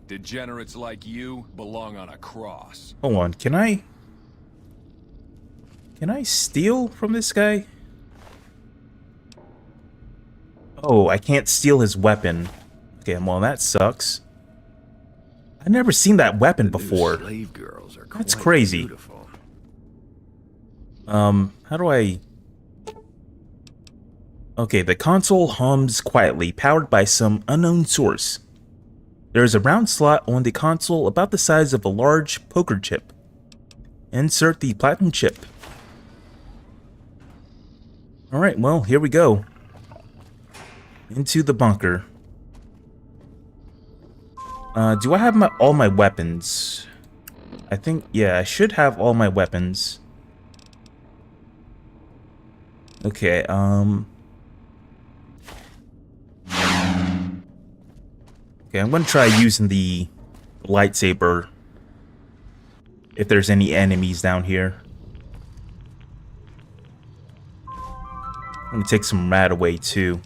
Degenerates like you belong on a cross. Hold on, can I steal from this guy? Oh, I can't steal his weapon. Okay, well that sucks. I've never seen that weapon before. Slave girls are That's crazy. Beautiful. How do I... Okay, the console hums quietly, powered by some unknown source. There is a round slot on the console about the size of a large poker chip. Insert the platinum chip. Alright, well, here we go. Into the bunker. Do I have all my weapons? I think, yeah, I should have all my weapons. Okay, Okay, I'm gonna try using the lightsaber if there's any enemies down here. I'm gonna take some rat away too.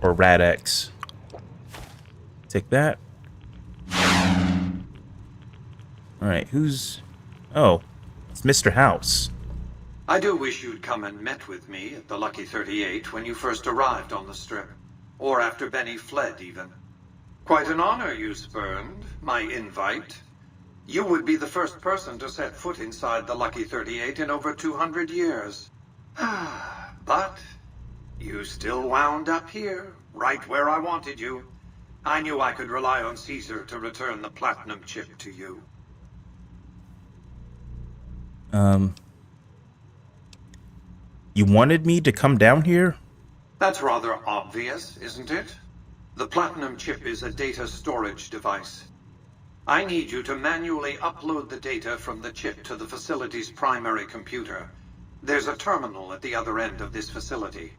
Or Rad X. Take that. Alright, who's... Oh, it's Mr. House. I do wish you'd come and met with me at the Lucky 38 when you first arrived on the Strip. Or after Benny fled, even. Quite an honor you spurned, my invite. You would be the first person to set foot inside the Lucky 38 in over 200 years. But you still wound up here, right where I wanted you. I knew I could rely on Caesar to return the platinum chip to you. You wanted me to come down here? That's rather obvious, isn't it? The platinum chip is a data storage device. I need you to manually upload the data from the chip to the facility's primary computer. There's a terminal at the other end of this facility.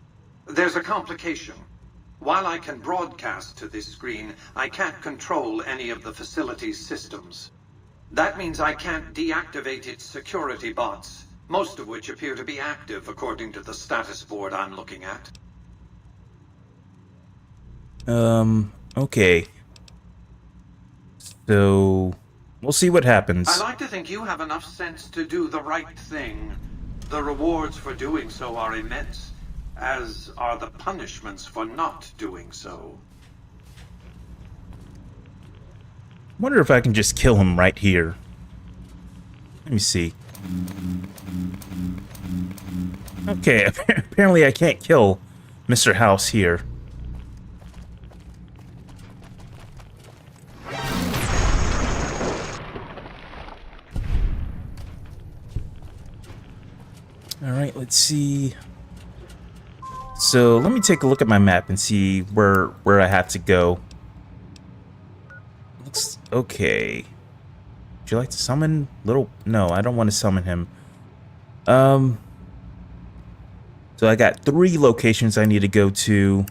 There's a complication. While I can broadcast to this screen, I can't control any of the facility's systems. That means I can't deactivate its security bots, most of which appear to be active according to the status board I'm looking at. Okay. So, we'll see what happens. I like to think you have enough sense to do the right thing. The rewards for doing so are immense, as are the punishments for not doing so. Wonder if I can just kill him right here. Let me see. Okay, apparently I can't kill Mr. House here. Alright, let's see. So, let me take a look at my map and see where I have to go. Looks okay. Would you like to summon little... No, I don't want to summon him. So So I got 3 locations I need to go to.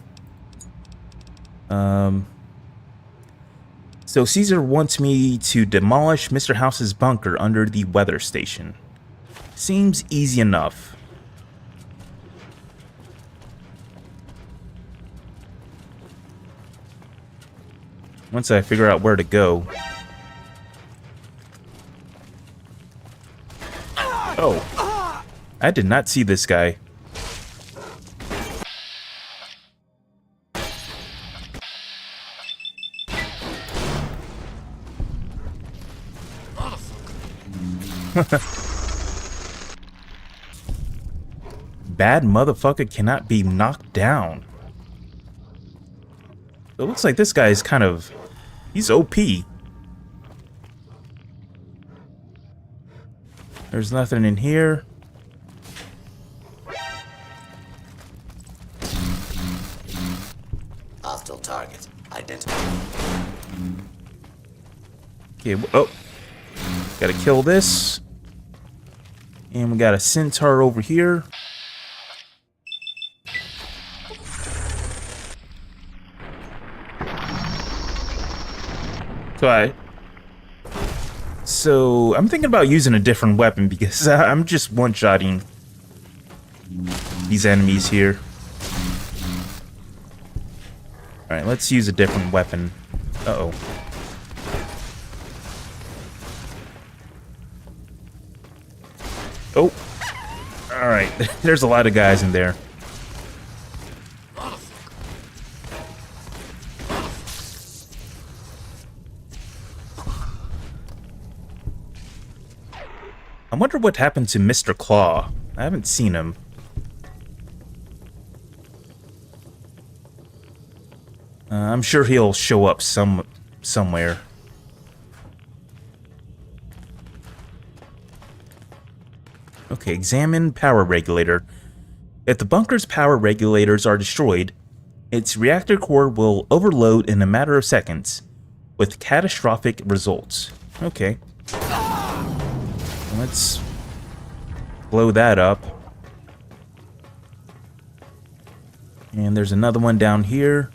So Caesar wants me to demolish Mr. House's bunker under the weather station. Seems easy enough. Once I figure out where to go. Oh. I did not see this guy. Bad motherfucker cannot be knocked down. It looks like this guy is kind of... he's OP. There's nothing in here. Hostile target identified. Okay, oh. Gotta kill this. And we got a centaur over here. So I'm thinking about using a different weapon because I'm just one-shotting these enemies here. Alright, let's use a different weapon. Uh-oh. Oh. Alright, there's a lot of guys in there. I wonder what happened to Mr. Claw. I haven't seen him. I'm sure he'll show up somewhere. Okay, examine power regulator. If the bunker's power regulators are destroyed, its reactor core will overload in a matter of seconds, with catastrophic results. Okay. Let's blow that up. And there's another one down here.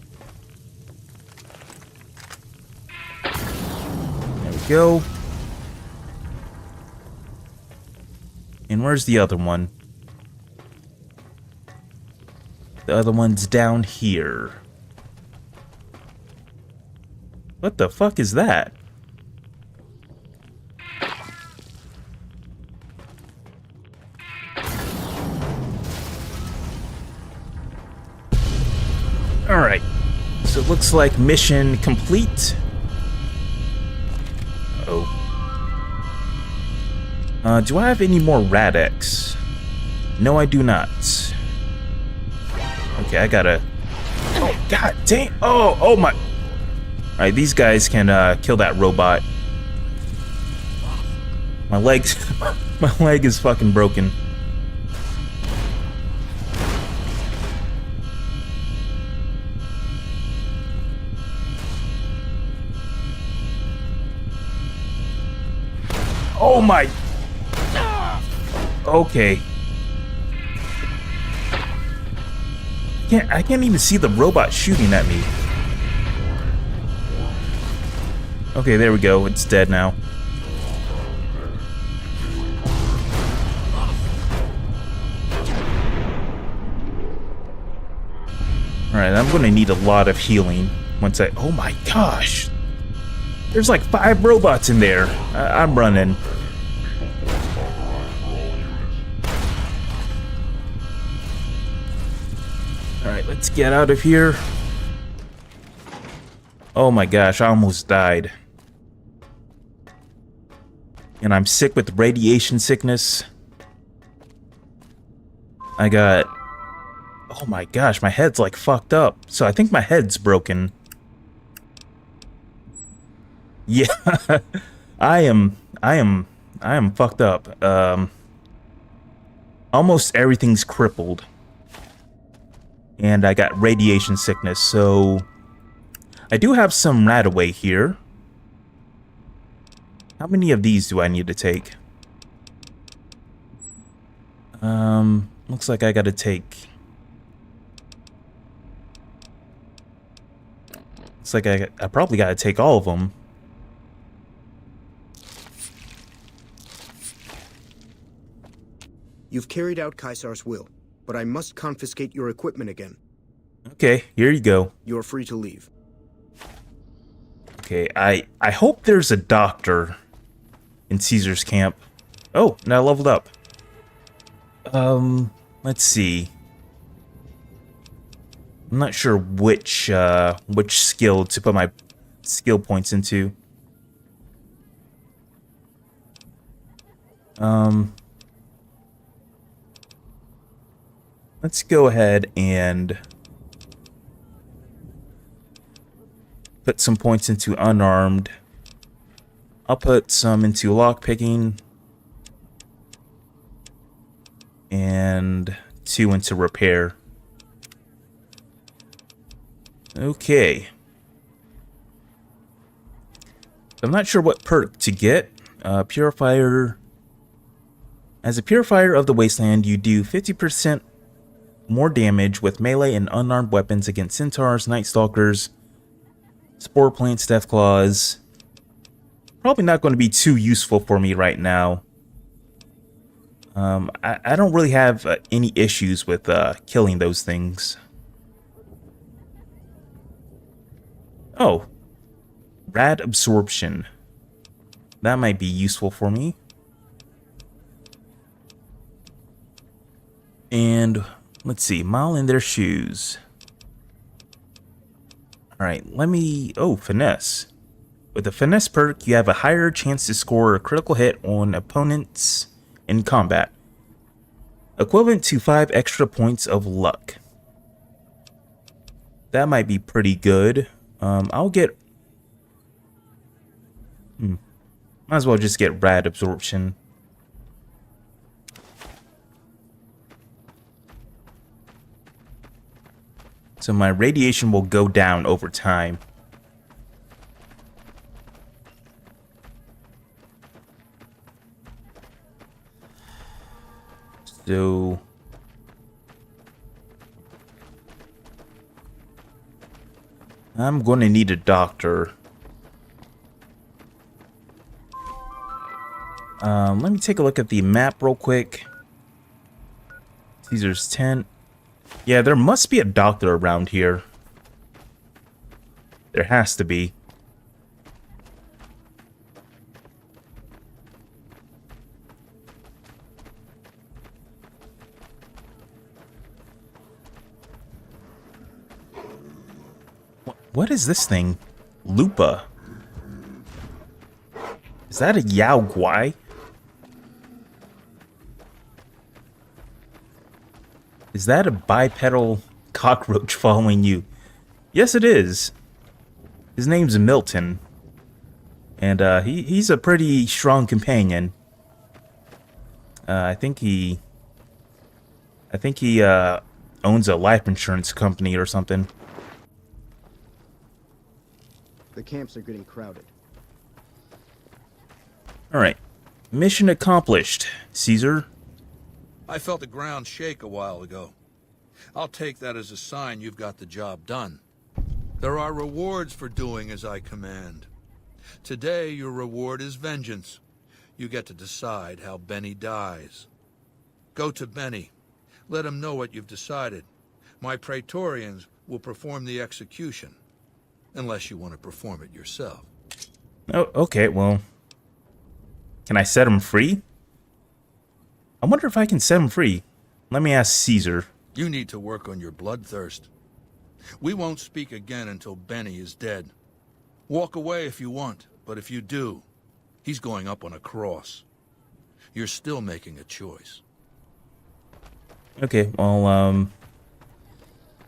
There we go. And where's the other one? The other one's down here. What the fuck is that? Alright, so it looks like mission complete. Uh-oh. Do I have any more Radex? No, I do not. Okay, I gotta... Oh, god dang! Oh my... Alright, these guys can kill that robot. My legs... my leg is fucking broken. Oh my... Okay. I can't even see the robot shooting at me. Okay, there we go. It's dead now. Alright, I'm gonna need a lot of healing once I... Oh my gosh! There's like 5 robots in there. I'm running. Alright, let's get out of here. Oh my gosh, I almost died. And I'm sick with radiation sickness. I got... Oh my gosh, my head's like fucked up. So I think my head's broken. Yeah, I am fucked up. Almost everything's crippled. And I got radiation sickness, so I do have some Radaway here. How many of these do I need to take? Looks like I gotta take... Looks like I probably gotta take all of them. You've carried out Caesar's will, but I must confiscate your equipment again. Okay, here you go. You're free to leave. Okay, I hope there's a doctor in Caesar's camp. Oh, now I leveled up. Let's see. I'm not sure which skill to put my skill points into. Let's go ahead and put some points into unarmed. I'll put some into lockpicking. And 2 into repair. Okay. I'm not sure what perk to get. Purifier. As a purifier of the wasteland, you do 50% more damage with melee and unarmed weapons against centaurs, night stalkers, spore plants, deathclaws. Probably not going to be too useful for me right now. I don't really have any issues with killing those things. Oh, rad absorption. That might be useful for me. And let's see, mile in their shoes. Alright, let me... Oh, finesse. With the finesse perk, you have a higher chance to score a critical hit on opponents in combat. Equivalent to 5 extra points of luck. That might be pretty good. I'll get... Might as well just get rad absorption. So my radiation will go down over time. So I'm going to need a doctor. Let me take a look at the map real quick. Caesar's tent. Yeah, there must be a doctor around here. There has to be. What is this thing? Lupa. Is that a Yao Guai? Is that a bipedal cockroach following you? Yes, it is. His name's Milton. And he's a pretty strong companion. I think he owns a life insurance company or something. The camps are getting crowded. Alright. Mission accomplished, Caesar. I felt the ground shake a while ago. I'll take that as a sign you've got the job done. There are rewards for doing as I command. Today, your reward is vengeance. You get to decide how Benny dies. Go to Benny. Let him know what you've decided. My Praetorians will perform the execution. Unless you want to perform it yourself. Oh, okay, well... Can I set him free? I wonder if I can set him free. Let me ask Caesar. You need to work on your bloodthirst. We won't speak again until Benny is dead. Walk away if you want, but if you do, he's going up on a cross. You're still making a choice. Okay, well,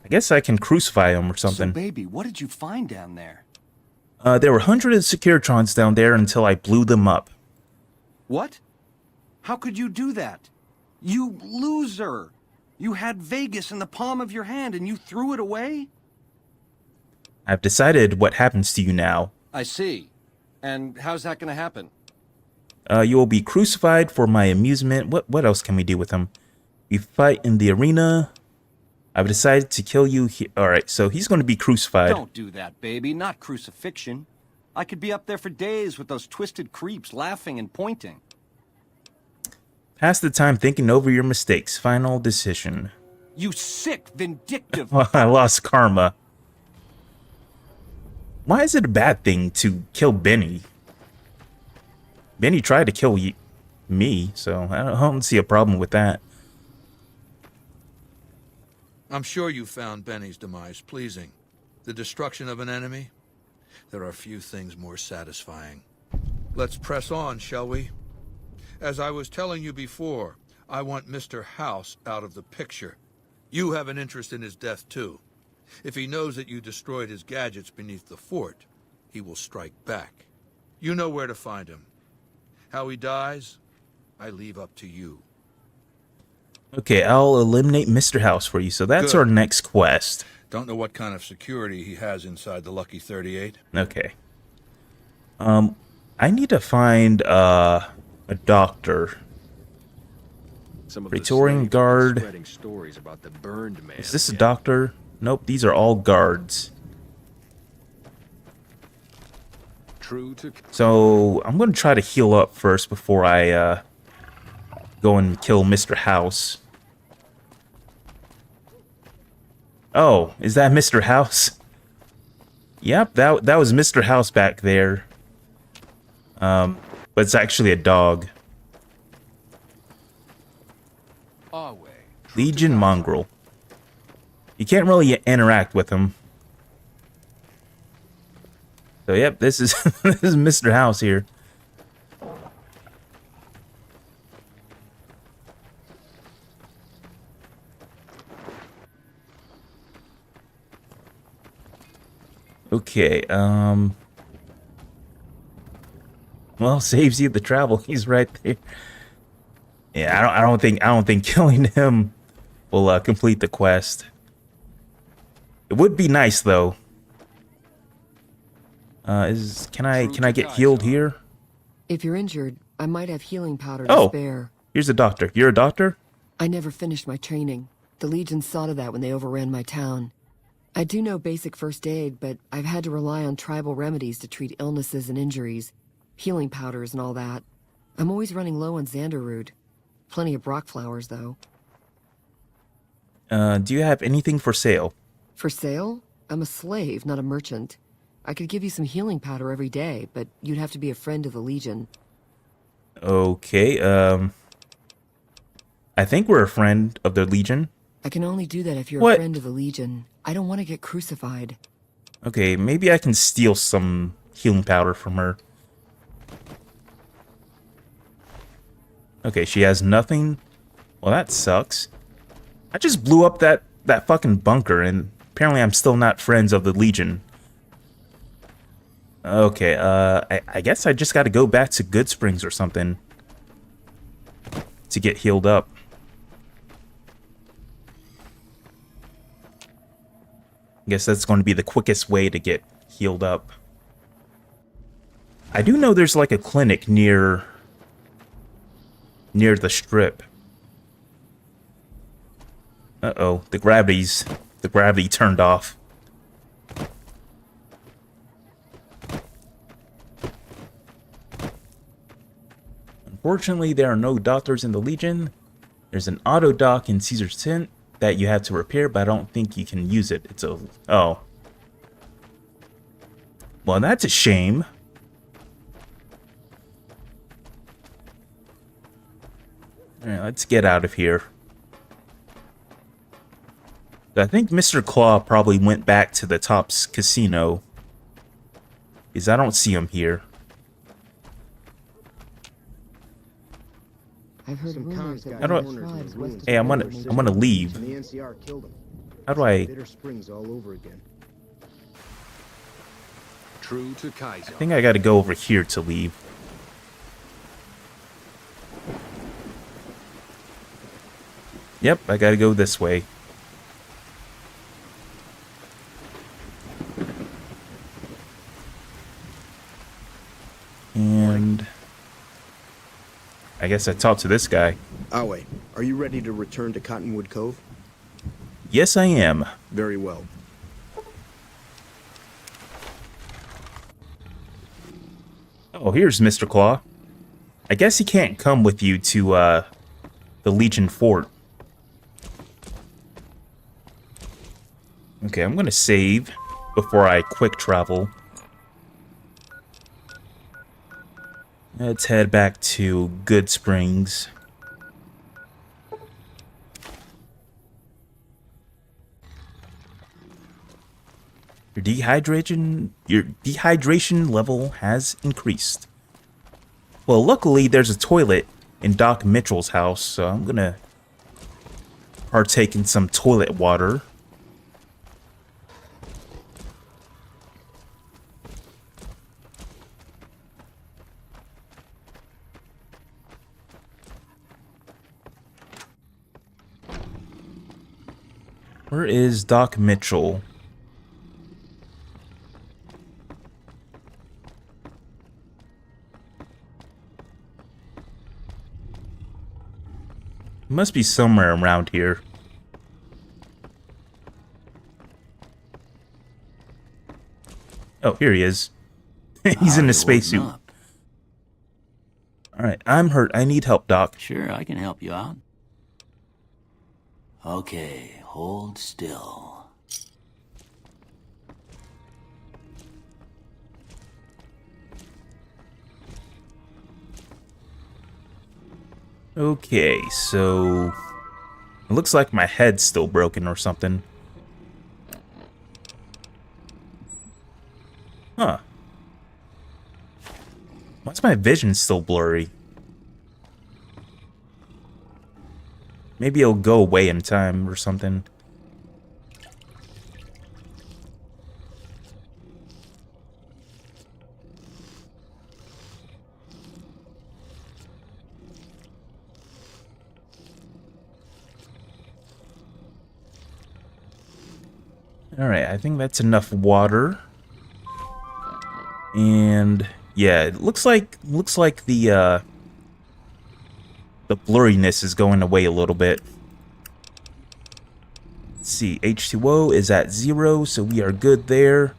I guess I can crucify him or something. So, baby, what did you find down there? There were hundreds of Securitrons down there until I blew them up. What? How could you do that? You loser! You had Vegas in the palm of your hand and you threw it away? I've decided what happens to you now. I see. And how's that gonna happen? You will be crucified for my amusement. What else can we do with him? We fight in the arena. I've decided to kill you here. Alright, so he's going to be crucified. Don't do that, baby. Not crucifixion. I could be up there for days with those twisted creeps laughing and pointing. Pass the time thinking over your mistakes. Final decision. You sick, vindictive... I lost karma. Why is it a bad thing to kill Benny? Benny tried to kill me, so I don't see a problem with that. I'm sure you found Benny's demise pleasing. The destruction of an enemy? There are few things more satisfying. Let's press on, shall we? As I was telling you before, I want Mr. House out of the picture. You have an interest in his death, too. If he knows that you destroyed his gadgets beneath the fort, he will strike back. You know where to find him. How he dies, I leave up to you. Okay, I'll eliminate Mr. House for you, so that's Good. our next quest. Don't know what kind of security he has inside the Lucky 38. Okay. I need to find a doctor. Praetorian guard. Stories about the burned man. Is this a doctor? Nope, these are all guards. True to... So I'm going to try to heal up first before I go and kill Mr. House. Oh, is that Mr. House? Yep, that was Mr. House back there. But it's actually a dog. Legion Mongrel. You can't really interact with him. So yep, this is this is Mr. House here. Okay, well, saves you the travel. He's right there. Yeah, I don't think killing him will complete the quest. It would be nice though. Can I get healed here? If you're injured, I might have healing powder to spare. Here's a doctor. You're a doctor? I never finished my training. The Legion saw to that when they overran my town. I do know basic first aid, but I've had to rely on tribal remedies to treat illnesses and injuries, healing powders and all that. I'm always running low on Xanderroot. Plenty of Brock flowers, though. Do you have anything for sale? For sale? I'm a slave, not a merchant. I could give you some healing powder every day, but you'd have to be a friend of the Legion. Okay, I think we're a friend of the Legion. I can only do that if you're a friend of the Legion. I don't want to get crucified. Okay, maybe I can steal some healing powder from her. Okay, she has nothing. Well, that sucks. I just blew up that fucking bunker, and apparently I'm still not friends of the Legion. Okay, I guess I just gotta go back to Good Springs or something to get healed up. I guess that's going to be the quickest way to get healed up. I do know there's like a clinic near the strip. Uh-oh, the gravity turned off. Unfortunately, there are no doctors in the Legion. There's an auto dock in Caesar's tent that you have to repair, but I don't think you can use it. It's a... oh. Well, that's a shame. Alright, let's get out of here. I think Mr. Claw probably went back to the Tops Casino, because I don't see him here. I've heard rumors that How do I... Hey, I'm gonna leave. The NCR killed him. How do I... Bitter Springs all over again. True to Kaiser. I think I gotta go over here to leave. Yep, I gotta go this way. And... I guess I talked to this guy. Awe, are you ready to return to Cottonwood Cove? Yes, I am. Very well. Oh, here's Mr. Claw. I guess he can't come with you to, the Legion Fort. Okay, I'm gonna save before I quick travel. Let's head back to Good Springs. Your dehydration level has increased. Well, luckily there's a toilet in Doc Mitchell's house, so I'm gonna partake in some toilet water. Where is Doc Mitchell? Must be somewhere around here. Oh, here he is. He's in a spacesuit. Alright, I'm hurt. I need help, Doc. Sure, I can help you out. Okay, hold still. Okay, so it looks like my head's still broken or something. Huh. Why's my vision still blurry? Maybe it'll go away in time or something. Alright, I think that's enough water. And yeah, it looks like the blurriness is going away a little bit. Let's see, H2O is at 0, so we are good there.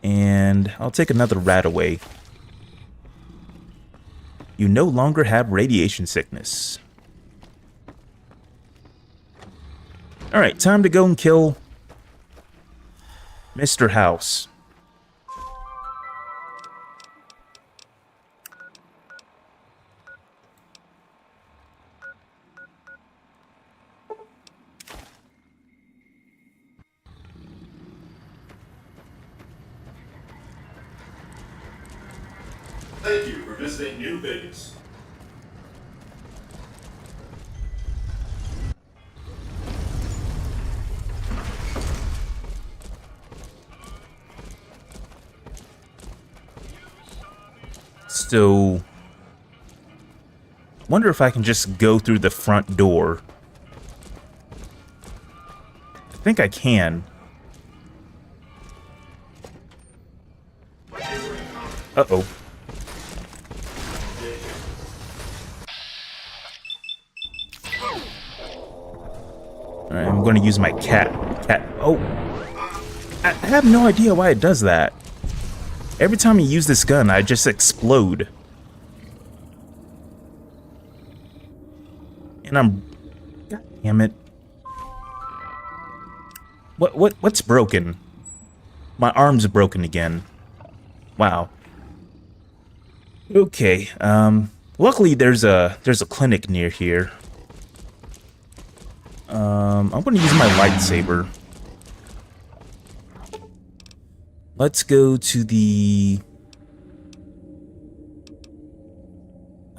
And I'll take another rat away. You no longer have radiation sickness. Alright, time to go and kill Mr. House. Thank you for visiting New Vegas. So, wonder if I can just go through the front door. I think I can. Uh-oh. Alright, I'm going to use my cat. Oh! I have no idea why it does that. Every time you use this gun, I just explode. And I'm... God damn it. What's broken? My arm's broken again. Wow. Okay, luckily there's a clinic near here. I'm gonna use my lightsaber. Let's go to the...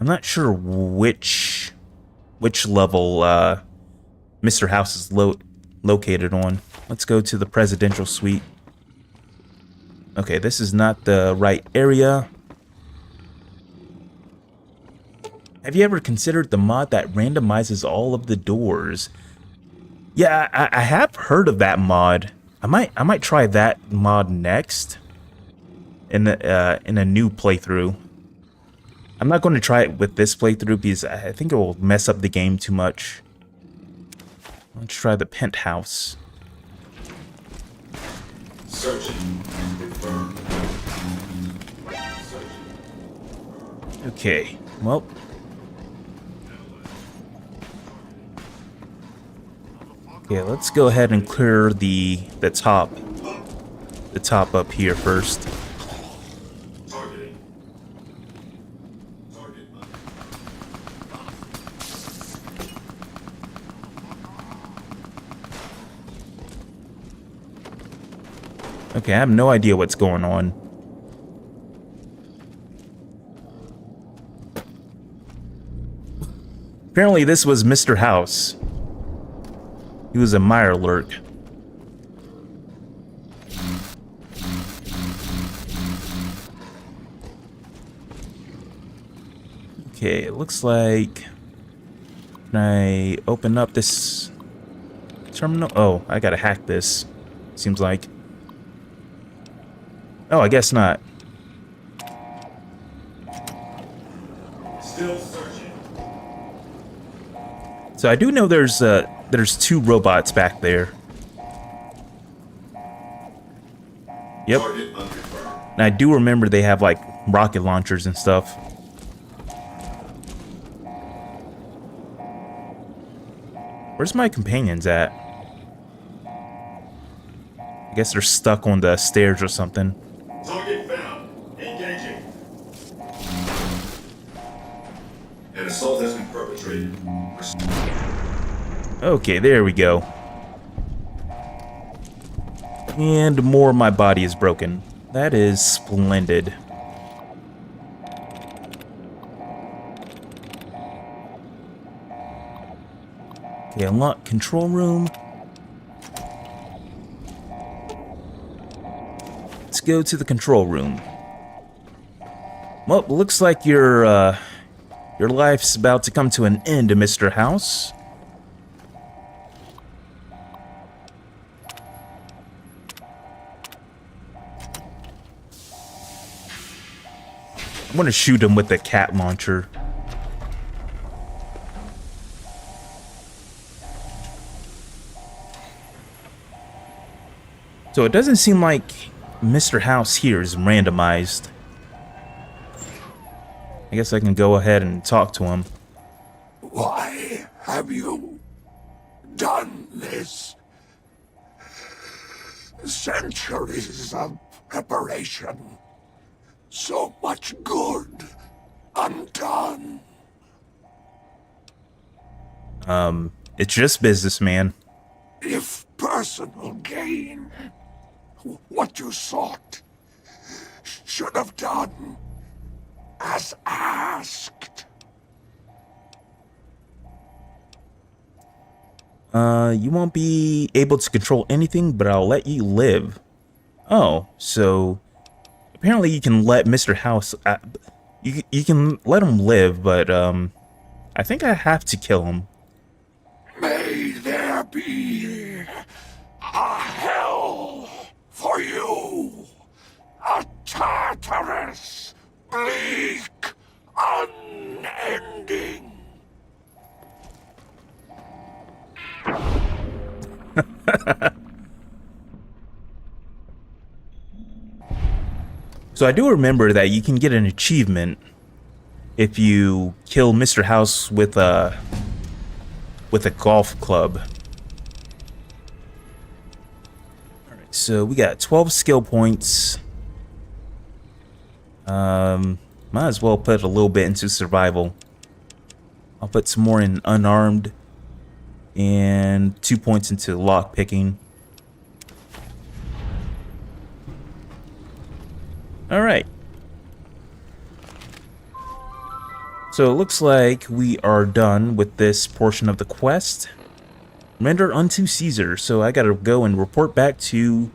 I'm not sure which level Mr. House is located on. Let's go to the presidential suite. Okay, this is not the right area. Have you ever considered the mod that randomizes all of the doors? Yeah, I have heard of that mod. I might try that mod next in a new playthrough. I'm not going to try it with this playthrough because I think it will mess up the game too much. Let's try the penthouse. Searching. Confirmed. Okay, well. Okay, let's go ahead and clear the top up here first. Targeting. Target. Okay, I have no idea what's going on. Apparently this was Mr. House. He was a Mirelurk. Okay, it looks like... Can I open up this terminal? Oh, I gotta hack this. Seems like. Oh, I guess not. Still searching. So I do know there's 2 robots back there. Yep. Target unconfirmed. And I do remember they have like rocket launchers and stuff. Where's my companions at? I guess they're stuck on the stairs or something. Target found. Engaging. An assault has been perpetrated. Okay, there we go. And more of my body is broken. That is splendid. Okay, unlock control room. Let's go to the control room. Well, looks like your life's about to come to an end, Mr. House. I'm gonna shoot him with the cat launcher. So it doesn't seem like Mr. House here is randomized. I guess I can go ahead and talk to him. Why have you done this? Centuries of preparation. So much good undone. It's just business, man. If personal gain, what you sought, should have done as asked. You won't be able to control anything, but I'll let you live. Oh, so apparently you can let Mr. House, you can let him live, but I think I have to kill him. May there be a hell for you, a Tartarus, bleak, unending. So I do remember that you can get an achievement if you kill Mr. House with a golf club. Alright, so we got 12 skill points. Might as well put a little bit into survival. I'll put some more in unarmed and 2 points into lock picking. Alright. So it looks like we are done with this portion of the quest. Render unto Caesar. So I gotta go and report back to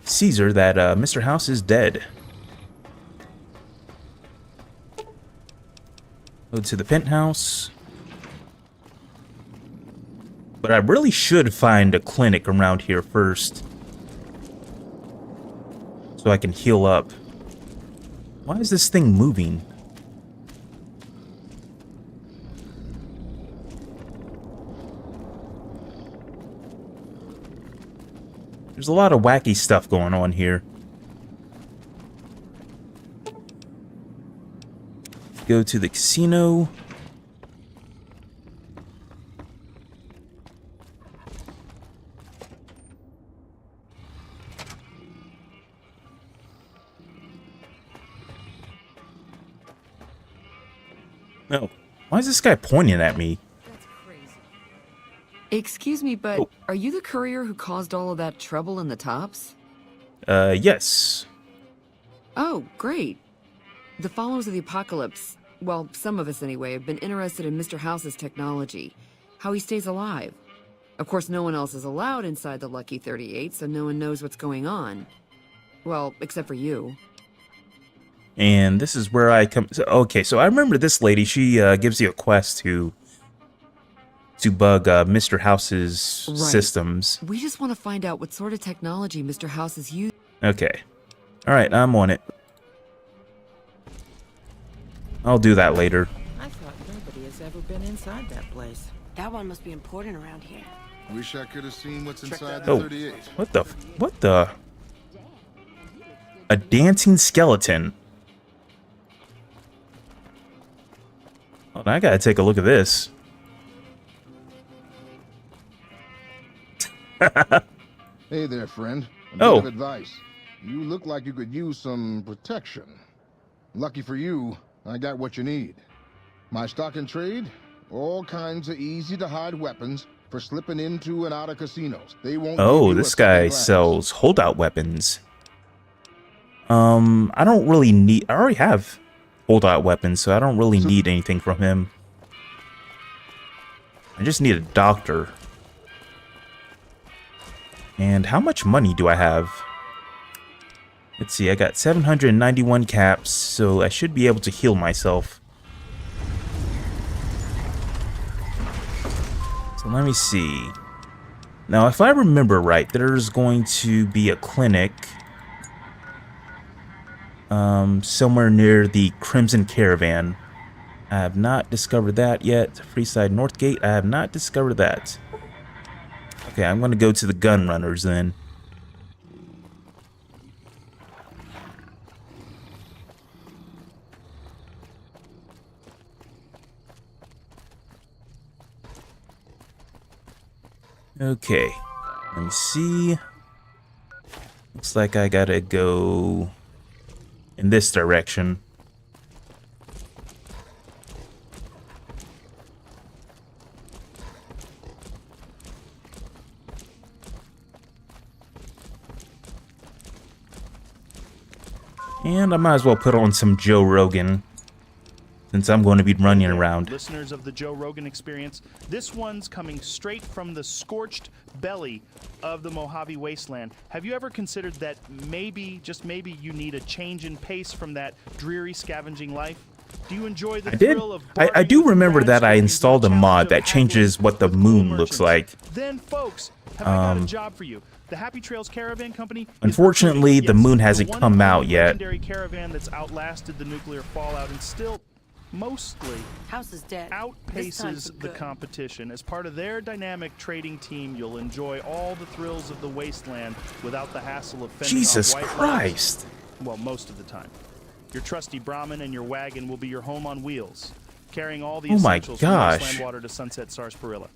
Caesar that Mr. House is dead. Go to the penthouse. But I really should find a clinic around here first, so I can heal up. Why is this thing moving? There's a lot of wacky stuff going on here. Go to the casino. No. Why is this guy pointing at me? Excuse me, but are you the courier who caused all of that trouble in the tops? Yes. Oh, great. The followers of the apocalypse, well, some of us anyway, have been interested in Mr. House's technology, how he stays alive. Of course, no one else is allowed inside the Lucky 38, so no one knows what's going on. Well, except for you. And this is where I come... Okay, so I remember this lady. She gives you a quest to bug Mr. House's systems. We just want to find out what sort of technology Mr. House is using. Okay. Alright, I'm on it. I'll do that later. I thought nobody has ever been inside that place. That one must be important around here. Wish I could have seen what's inside Oh, the 38. what the? A dancing skeleton. Oh, I gotta take a look at this. Hey there, friend. A Oh. bit of advice. You look like you could use some protection. Lucky for you, I got what you need. My stock and trade, all kinds of easy-to-hide weapons for slipping into and out of casinos. They won't. Oh, give you this a second guy glance. sells holdout weapons. I don't really need... I already have holdout weapons, so I don't really need anything from him. I just need a doctor. And how much money do I have? Let's see, I got 791 caps, so I should be able to heal myself. So let me see. Now, if I remember right, there's going to be a clinic somewhere near the Crimson Caravan. I have not discovered that yet. Freeside Northgate, I have not discovered that. Okay, I'm going to go to the gun runners then. Okay, let me see. Looks like I gotta go in this direction. And I might as well put on some Joe Rogan, since I'm going to be running around. Listeners of the Joe Rogan Experience, this one's coming straight from the scorched belly of the Mojave Wasteland. Have you ever considered that maybe, just maybe, you need a change in pace from that dreary scavenging life? Do you enjoy the thrill of I do remember that I installed a mod that changes what the moon looks like. Then, folks, have I got a job for you. The Happy Trails Caravan Company. Unfortunately, the moon hasn't come out yet. Legendary caravan that's outlasted the nuclear fallout and still mostly House is dead. outpaces the competition. As part of their dynamic trading team, you'll enjoy all the thrills of the wasteland without the hassle of fending Jesus off white Christ! lights. Well, most of the time. Your trusty Brahmin and your wagon will be your home on wheels, carrying all the Oh my essentials gosh. from Wasteland Water to Sunset Sarsaparilla.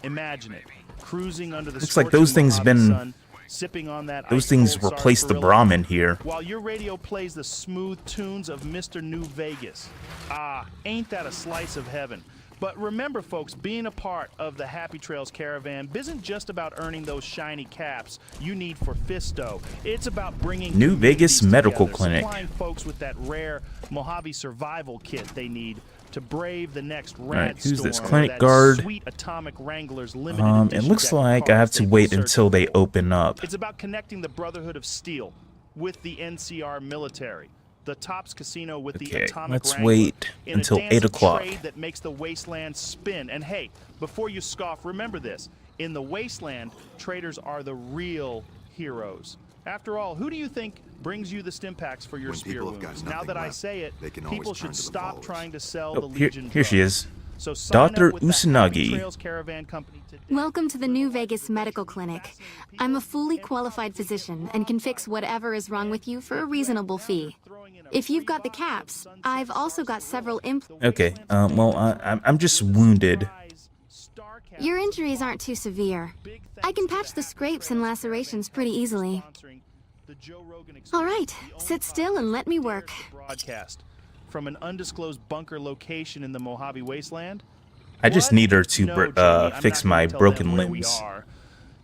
Imagine it, cruising under the Looks like those things scorching been... sun, sipping on that Those things ice-cold replaced the sarsaparilla, Brahmin here. while your radio plays the smooth tunes of Mr. New Vegas. Ah, ain't that a slice of heaven? But remember, folks, being a part of the Happy Trails Caravan isn't just about earning those shiny caps you need for Fisto. It's about bringing New Vegas communities Medical together, Clinic. supplying folks with that rare Mojave survival kit they need to brave the next rad Alright, who's this storm, clinic that guard? sweet Atomic Wranglers limited It edition looks deck of like I have cars to they've wait been until they open up. It's about connecting the Brotherhood of Steel with the NCR military, the Tops Casino with the Okay, Atomic let's Wrangler, wait in until a dance 8 of o'clock. trade that makes the wasteland spin. And hey, before you scoff, remember this: in the wasteland, traders are the real heroes. After all, who do you think brings you the stim packs for your When spear people have got wounds? Now nothing that I left, say it, they can always people turn should to the stop followers. trying to sell Oh, the here Legion she drugs. is. So sign Dr. up with the Happy Usanagi. Trails Caravan Company today. Welcome to the New Vegas Medical Clinic. I'm a fully qualified physician and can fix whatever is wrong with you for a reasonable fee. If you've got the caps, I've also got several implants. Okay, well, I'm just wounded. Your injuries aren't too severe. I can patch the scrapes and lacerations pretty easily. All right, sit still and let me work. Broadcast from an undisclosed bunker location in the Mojave Wasteland. I just need her to No, Jimmy, I'm fix not my gonna tell broken them where we limbs. are.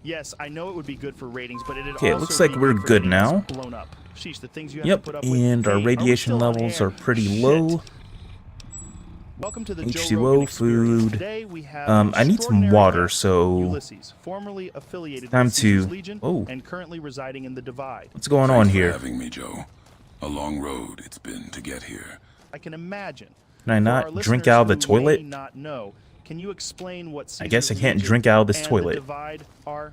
Yes, I know it would be good for ratings, but it'd Okay, it also looks like be we're for good getting now. us blown up. Sheesh, the things you have to Yep, put up with. and our Hey, are we radiation still on levels air? are pretty Shit. low. Welcome to the Joe Rogan H2O, Experience. food. Today we have I need some extraordinary water, guest, so Ulysses, formerly affiliated time with Caesar's to- Legion oh. and currently residing in the Divide. what's going on Thanks here? for having me, Joe. A long road it's been to get here. I can imagine. Can I For not our drink listeners out of the who may toilet? not know, can you explain what I guess I Caesar's can't Legion drink out of this and the toilet. Divide are?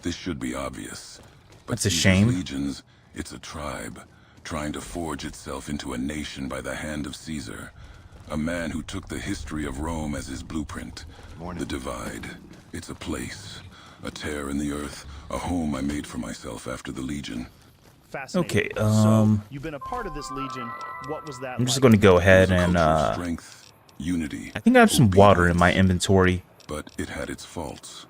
This should be obvious. But That's a Caesar's shame. Legions, it's a tribe, trying to forge itself into a nation by the hand of Caesar. A man who took the history of Rome as his blueprint. The Divide. It's a place, a tear in the earth, a home I made for myself after the Legion. Fascinating. Okay, So, you've been a part of this Legion. What was that I'm just like? going to go ahead It was a and culture of strength, unity, I think I have some water in my inventory. but it had its faults.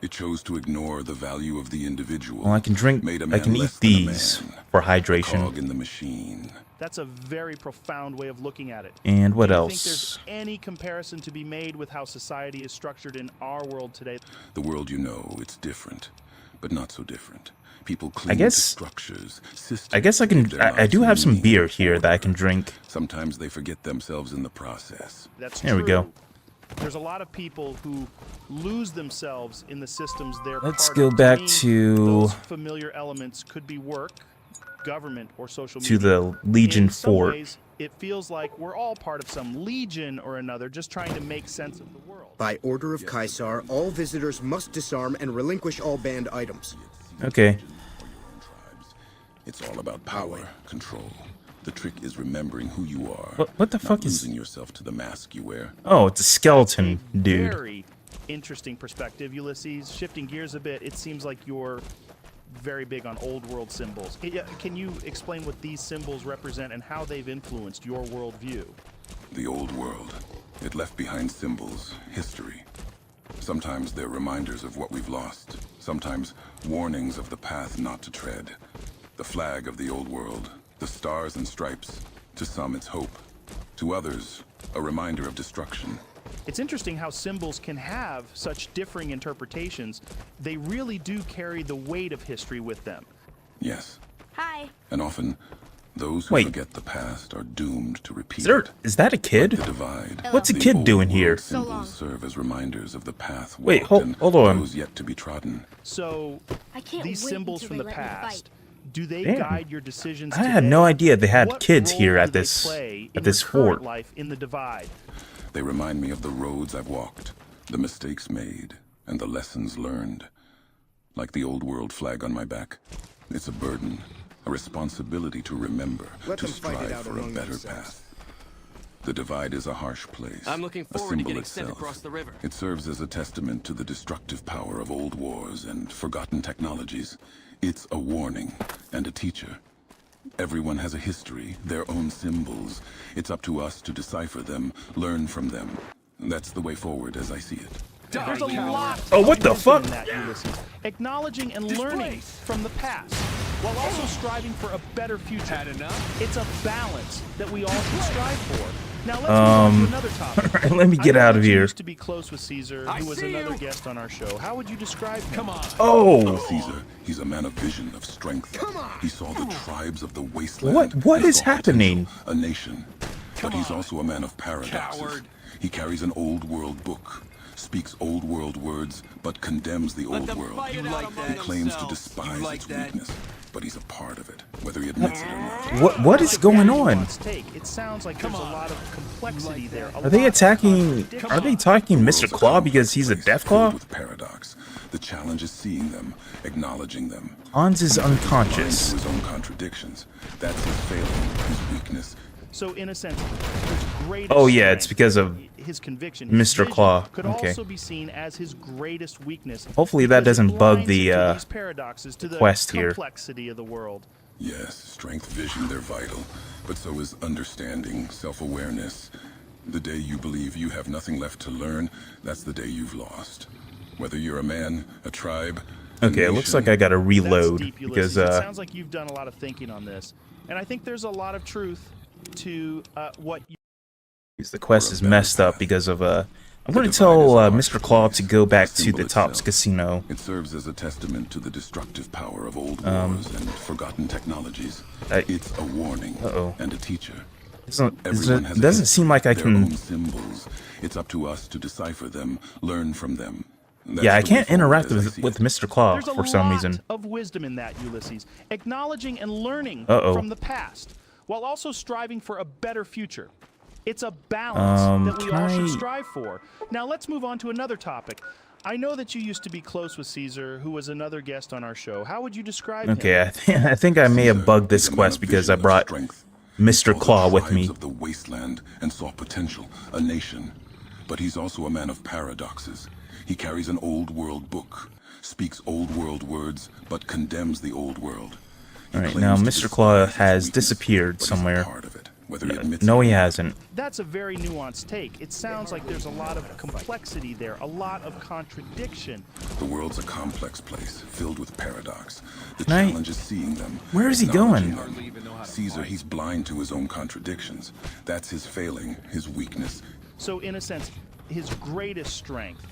It chose to ignore the value of the individual. Well, I can drink. Made a I man can eat less than a these man, for a hydration. cog in the machine. That's a very profound way of looking at it. And what Do you else? think there's any comparison to be made with how society is structured in our world today? The world you know, it's different, but not so different. People cling I to guess. structures, systems. I guess I can. I do have some beer here that I can drink. Sometimes they forget themselves in the process. That's There we true. go. There's a lot of people who lose themselves in the systems they're Let's part go of. back me, to- those familiar elements could be work, government, or social To media. the Legion In some fort. ways, it feels like we're all part of some legion or another, just trying to make sense of the world. By order of Caesar, all visitors must disarm and relinquish all banned items. Okay. It's all about power, control. The trick is remembering who you are. What the not fuck is? losing yourself to the mask you wear. Oh, it's a skeleton, dude. Very interesting perspective, Ulysses. Shifting gears a bit, it seems like you're very big on old world symbols. Can you explain what these symbols represent and how they've influenced your worldview? The old world. It left behind symbols, history. Sometimes they're reminders of what we've lost. Sometimes warnings of the path not to tread. The flag of the old world. The stars and stripes. To some, it's hope. To others, a reminder of destruction. It's interesting how symbols can have such differing interpretations. They really do carry the weight of history with them. Yes. Hi. And often, those who Wait. forget the past are doomed to repeat Is that a kid? The divide. What's a The kid old doing world here? Symbols serve as reminders of the path Wait, walked and hold on. those yet to be trodden. So, these symbols from the past, do they Damn. guide your decisions I had today? no idea they had What kids role here do at they this play at in this your current fort. life in the Divide? They remind me of the roads I've walked, the mistakes made, and the lessons learned. Like the old world flag on my back, it's a burden, a responsibility to remember, Let to them fight it strive out for a among better themselves. path. The Divide is a harsh place. I'm looking a forward to symbol getting sent itself. across the river. It serves as a testament to the destructive power of old wars and forgotten technologies. It's a warning and a teacher. Everyone has a history, their own symbols. It's up to us to decipher them, learn from them. That's the way forward as I see it. There's a lot Oh, what the of fuck? in that, Ulysses. Acknowledging and learning from the past, while also striving for a better future. Had enough? It's a balance that we all should strive for. Now let's move on to another topic. Alright, let me get I know out that of you here. used to be close with Caesar, who was another guest on our show. How would you describe him? Come on. Oh. Caesar, he's a man of vision, of strength. He saw the tribes of the wasteland. What and is saw happening? potential, a nation. But he's also a man of paradoxes. He carries an old world book, speaks old world words, but condemns the old world. He claims to despise its weakness, but he's a part of it, whether he admits it or not. What is going on? It sounds like there's a lot of complexity there. Are they attacking? Are they attacking Mr. Claw because he's a Deathclaw? With paradox. The challenge is seeing them, acknowledging them. Hans is Blind unconscious. to his own contradictions. That's his failing, his weakness. So in a sense, there's great. Oh yeah, it's because of his conviction, Mr. vision, Claw. could Okay. also be seen as his greatest weakness. Hopefully that because it doesn't bug blinds the him to these paradoxes, to the quest here. complexity of the world. Yes, strength, vision, they're vital. But so is understanding, self-awareness. The day you believe you have nothing left to learn, that's the day you've lost. Whether you're a man, a tribe, Okay, it looks like I gotta reload Deep, because Ulysses. It sounds like you've done a lot of thinking on this, and I think there's a lot of truth to what you. the quest is messed up because of I'm going to tell Mr. Claw to go back to the Tops Casino. It serves as a testament to the destructive power of old wars and forgotten technologies. It's a warning and a teacher. It doesn't seem like I their can. Own symbols. It's up to us to decipher them, learn from them. Yeah, I can't interact with Mr. Claw There's for some reason. There's a lot of wisdom in that, Ulysses. Acknowledging and learning from the past, while also striving for a better future. It's a balance that we all should strive for. Now let's move on to another topic. I know that you used to be close with Caesar, who was another guest on our show. How would you describe him? Okay, I think I may have bugged this quest because I brought Mr. Claw with me. Of the wasteland and saw potential, a nation. But he's also a man of paradoxes. He carries an old world book, speaks old world words, but condemns the old world. Alright, now Mr. Claw has disappeared somewhere. No, he hasn't. That's a very nuanced take. It sounds like there's a lot of complexity there, a lot of contradiction. The world's a complex place, filled with paradox. The challenge is seeing them. Where is he going? Caesar, he's blind to his own contradictions. That's his failing, his weakness. So, in a sense, his greatest strength,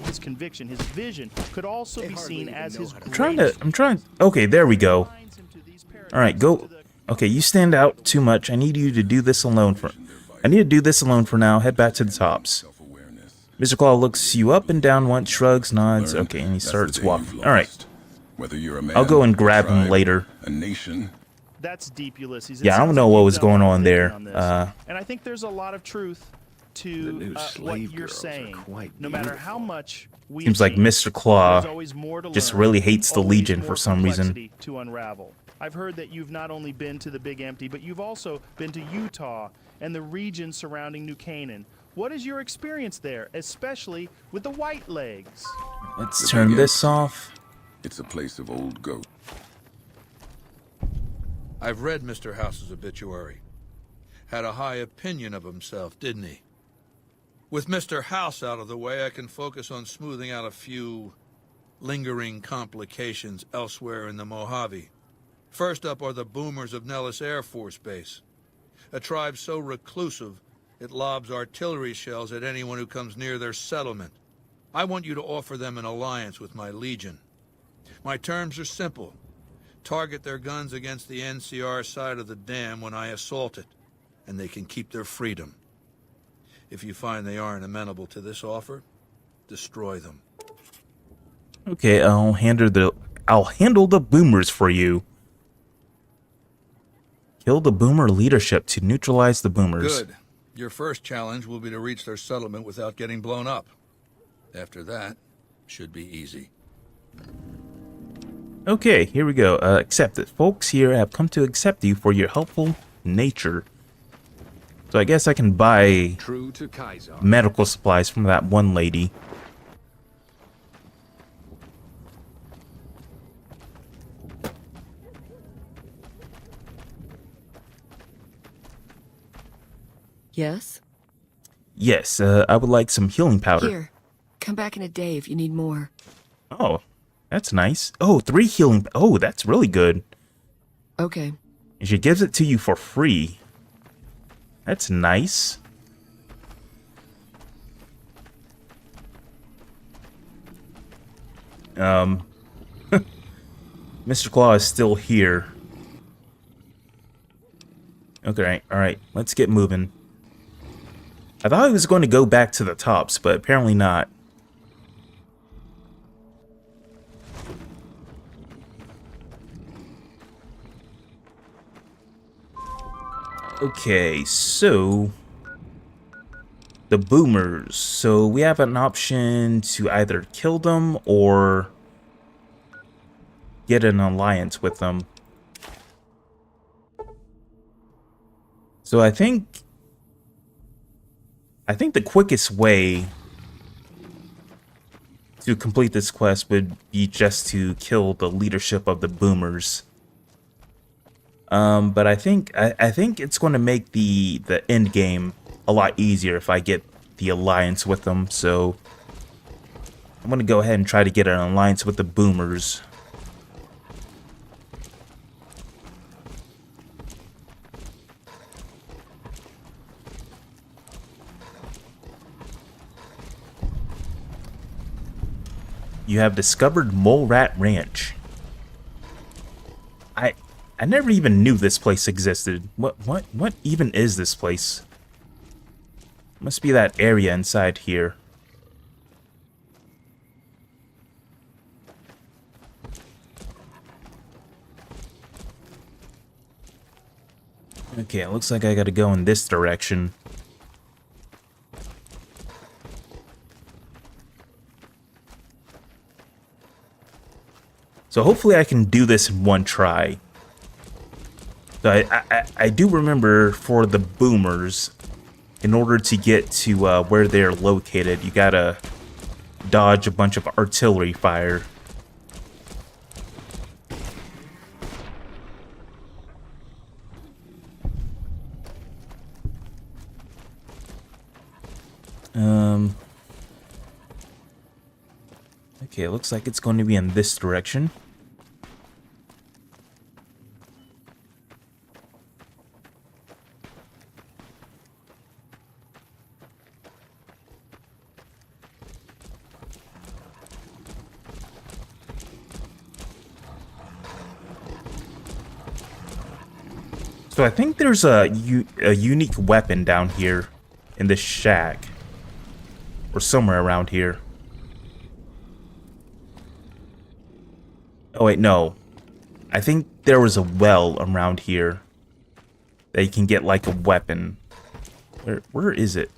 his conviction, his vision, could also be seen as his I'm trying. Okay, there we go. Alright, go. Okay, you stand out too much. I need you to do this alone I need to do this alone for now. Head back to the Tops. Mr. Claw looks you up and down once, shrugs, nods. Okay, and he starts walking. Alright. I'll go and grab him later. A nation. That's deep, Ulysses. Yeah, I don't know what was going on there. And I think there's a lot of truth to what you're saying. No matter how much we Seems like Mr. Claw just really hates the Legion for some reason. To unravel. I've heard that you've not only been to the Big Empty, but you've also been to Utah and the region surrounding New Canaan. What is your experience there, especially with the White Legs? Let's turn this off. It's a place of old goat. I've read Mr. House's obituary. Had a high opinion of himself, didn't he? With Mr. House out of the way, I can focus on smoothing out a few lingering complications elsewhere in the Mojave. First up are the boomers of Nellis Air Force Base. A tribe so reclusive, it lobs artillery shells at anyone who comes near their settlement. I want you to offer them an alliance with my Legion. My terms are simple. Target their guns against the NCR side of the dam when I assault it, and they can keep their freedom. If you find they aren't amenable to this offer, destroy them. Okay, I'll handle the boomers for you. Kill the boomer leadership to neutralize the boomers. Good. Your first challenge will be to reach their settlement without getting blown up. After that, should be easy. Okay, here we go. Accepted. Folks here have come to accept you for your helpful nature. So I guess I can buy medical supplies from that one lady. Yes? Yes, I would like some healing powder. Here, come back in a day if you need more. Oh, that's nice. Oh, 3 healing. Oh, that's really good. Okay. And she gives it to you for free. That's nice. Mr. Claw is still here. Okay, alright, let's get moving. I thought he was going to go back to the Tops, but apparently not. Okay, so the boomers. So we have an option to either kill them or get an alliance with them. So I think I think the quickest way to complete this quest would be just to kill the leadership of the boomers. But I think it's going to make the end game a lot easier if I get the alliance with them. So I'm going to go ahead and try to get an alliance with the boomers. You have discovered Mole Rat Ranch. I never even knew this place existed. What even is this place? Must be that area inside here. Okay, it looks like I gotta go in this direction. So hopefully I can do this in one try. So I do remember for the boomers, in order to get to where they're located, you gotta dodge a bunch of artillery fire. Okay, it looks like it's going to be in this direction. So I think there's a unique weapon down here in this shack. Or somewhere around here. Oh wait, no. I think there was a well around here that you can get like a weapon. Where is it?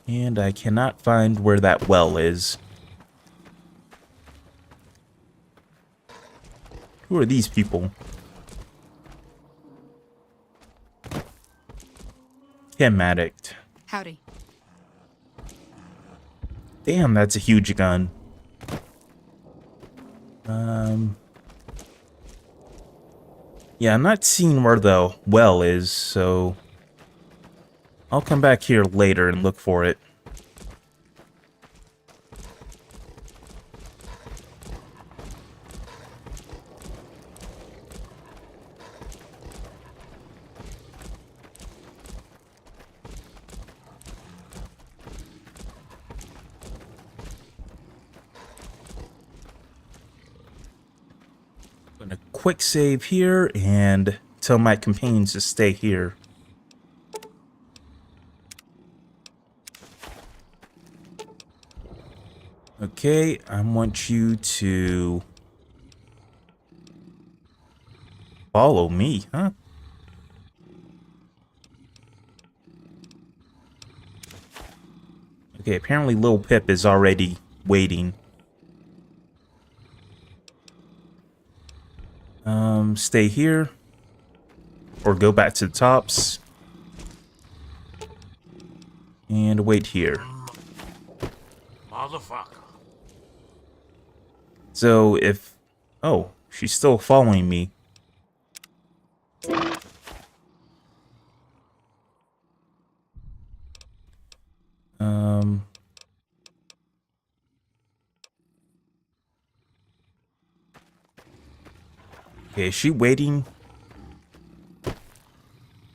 And I cannot find where that well is. Who are these people? Chem addict. Howdy. Damn, that's a huge gun. Yeah, I'm not seeing where the well is, so I'll come back here later and look for it. Gonna quick save here and tell my companions to stay here. Okay, I want you to follow me, huh? Okay, apparently Lil Pip is already waiting. Stay here. Or go back to the tops. And wait here. Motherfucker. So if... Oh, she's still following me. Okay, is she waiting?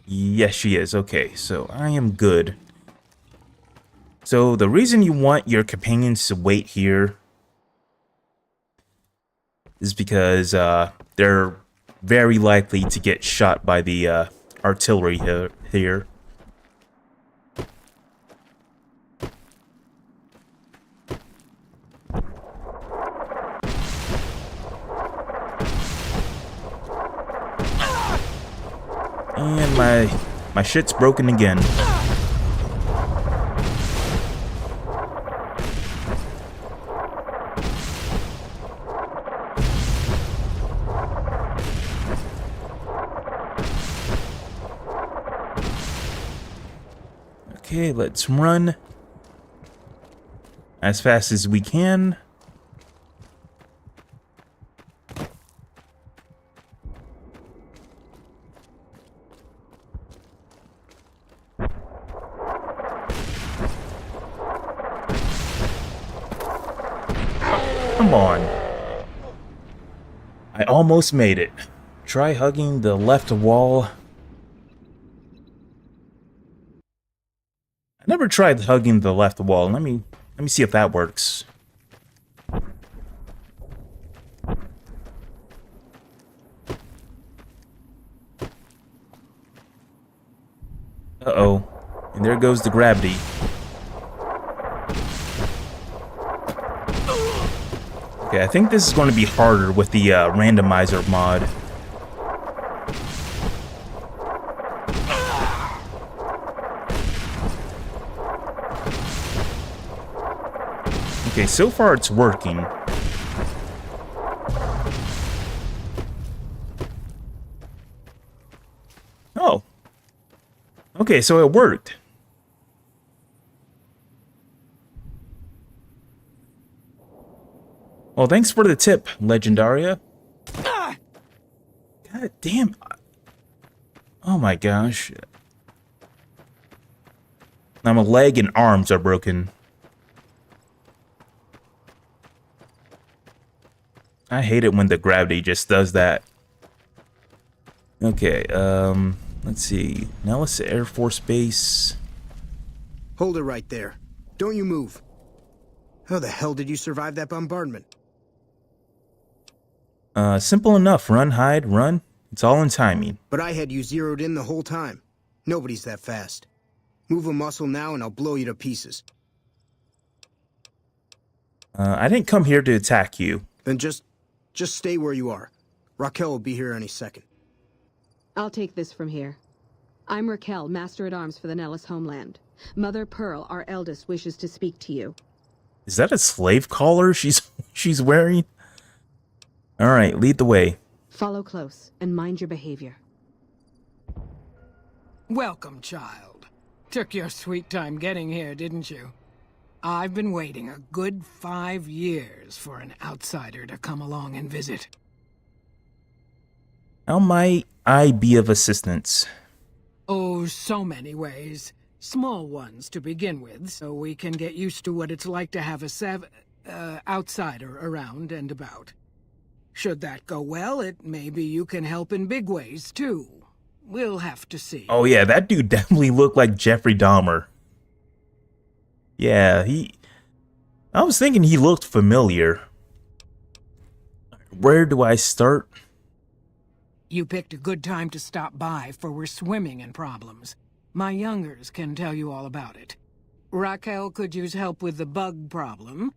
Yes, she is. Okay, so I am good. So the reason you want your companions to wait here is because they're very likely to get shot by the artillery here. And my shit's broken again. Okay, let's run as fast as we can. Come on. I almost made it. Try hugging the left wall. I never tried hugging the left wall. Let me see if that works. Uh-oh. And there goes the gravity. Okay, I think this is going to be harder with the randomizer mod. Okay, so far it's working. Oh. Okay, so it worked. Well, thanks for the tip, Legendaria. God damn. Oh my gosh. Now my leg and arms are broken. I hate it when the gravity just does that. Okay, let's see. Nellis Air Force Base. Hold it right there. Don't you move. How the hell did you survive that bombardment? Simple enough. Run, hide, run. It's all in timing. But I had you zeroed in the whole time. Nobody's that fast. Move a muscle now and I'll blow you to pieces. I didn't come here to attack you. Then just stay where you are. Raquel will be here any second. I'll take this from here. I'm Raquel, Master-at-Arms for the Nellis homeland. Mother Pearl, our eldest, wishes to speak to you. Is that a slave collar she's wearing? All right, lead the way. Follow close and mind your behavior. Welcome, child. Took your sweet time getting here, didn't you? I've been waiting a good 5 years for an outsider to come along and visit. How might I be of assistance? Oh, so many ways. Small ones to begin with, so we can get used to what it's like to have a outsider around and about. Should that go well, it may be you can help in big ways, too. We'll have to see. Oh yeah, that dude definitely looked like Jeffrey Dahmer. Yeah, I was thinking he looked familiar. Where do I start? You picked a good time to stop by, for we're swimming in problems. My youngers can tell you all about it. Raquel could use help with the bug problem.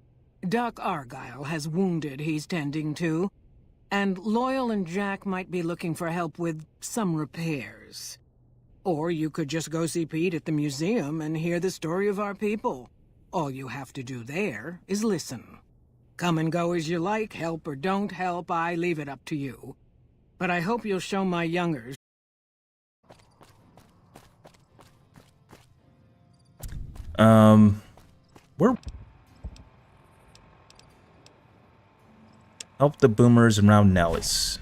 Doc Argyle has wounded he's tending to. And Loyal and Jack might be looking for help with some repairs. Or you could just go see Pete at the museum and hear the story of our people. All you have to do there is listen. Come and go as you like, help or don't help, I leave it up to you. But I hope you'll show my youngers. Where? Help the boomers around Nellis.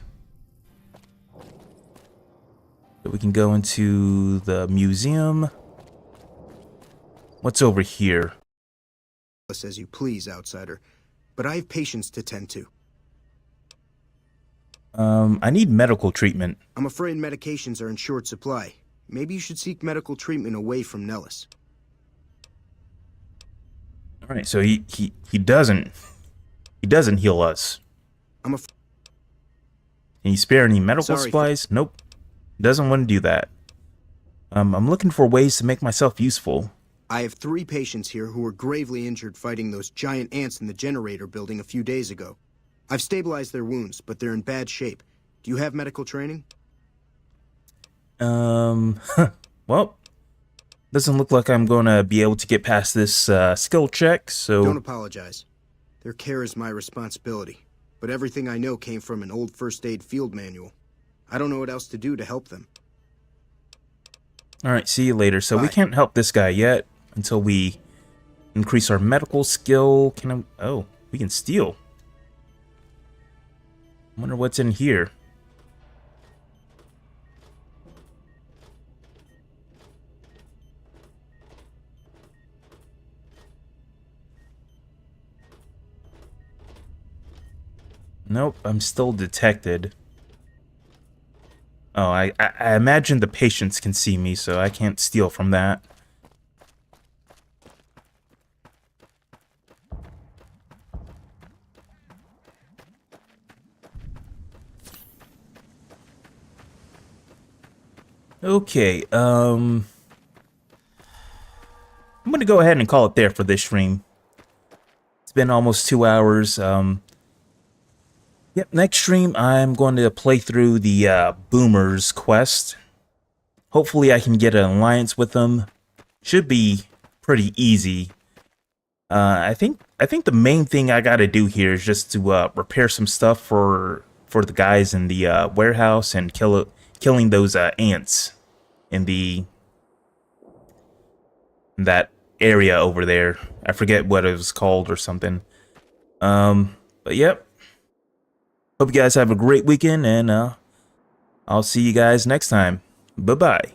So we can go into the museum. What's over here? As you please, outsider. But I have patients to tend to. I need medical treatment. I'm afraid medications are in short supply. Maybe you should seek medical treatment away from Nellis. All right, so he doesn't heal us. Can you spare any medical Sorry, supplies? Nope. Doesn't want to do that. I'm looking for ways to make myself useful. I have 3 patients here who were gravely injured fighting those giant ants in the generator building a few days ago. I've stabilized their wounds, but they're in bad shape. Do you have medical training? Well, doesn't look like I'm going to be able to get past this skill check, so... Don't apologize. Their care is my responsibility, but everything I know came from an old first aid field manual. I don't know what else to do to help them. Alright, see you later. So we can't help this guy yet until we increase our medical skill. Can I... Oh, we can steal. I wonder what's in here. Nope, I'm still detected. Oh, I imagine the patients can see me, so I can't steal from that. Okay, I'm gonna go ahead and call it there for this stream. It's been almost 2 hours. Yep, next stream I'm going to play through the Boomers quest. Hopefully I can get an alliance with them. Should be pretty easy. I think the main thing I gotta do here is just to repair some stuff for the guys in the warehouse and killing those ants in that area over there. I forget what it was called or something. But yep. Hope you guys have a great weekend, and I'll see you guys next time. Bye-bye.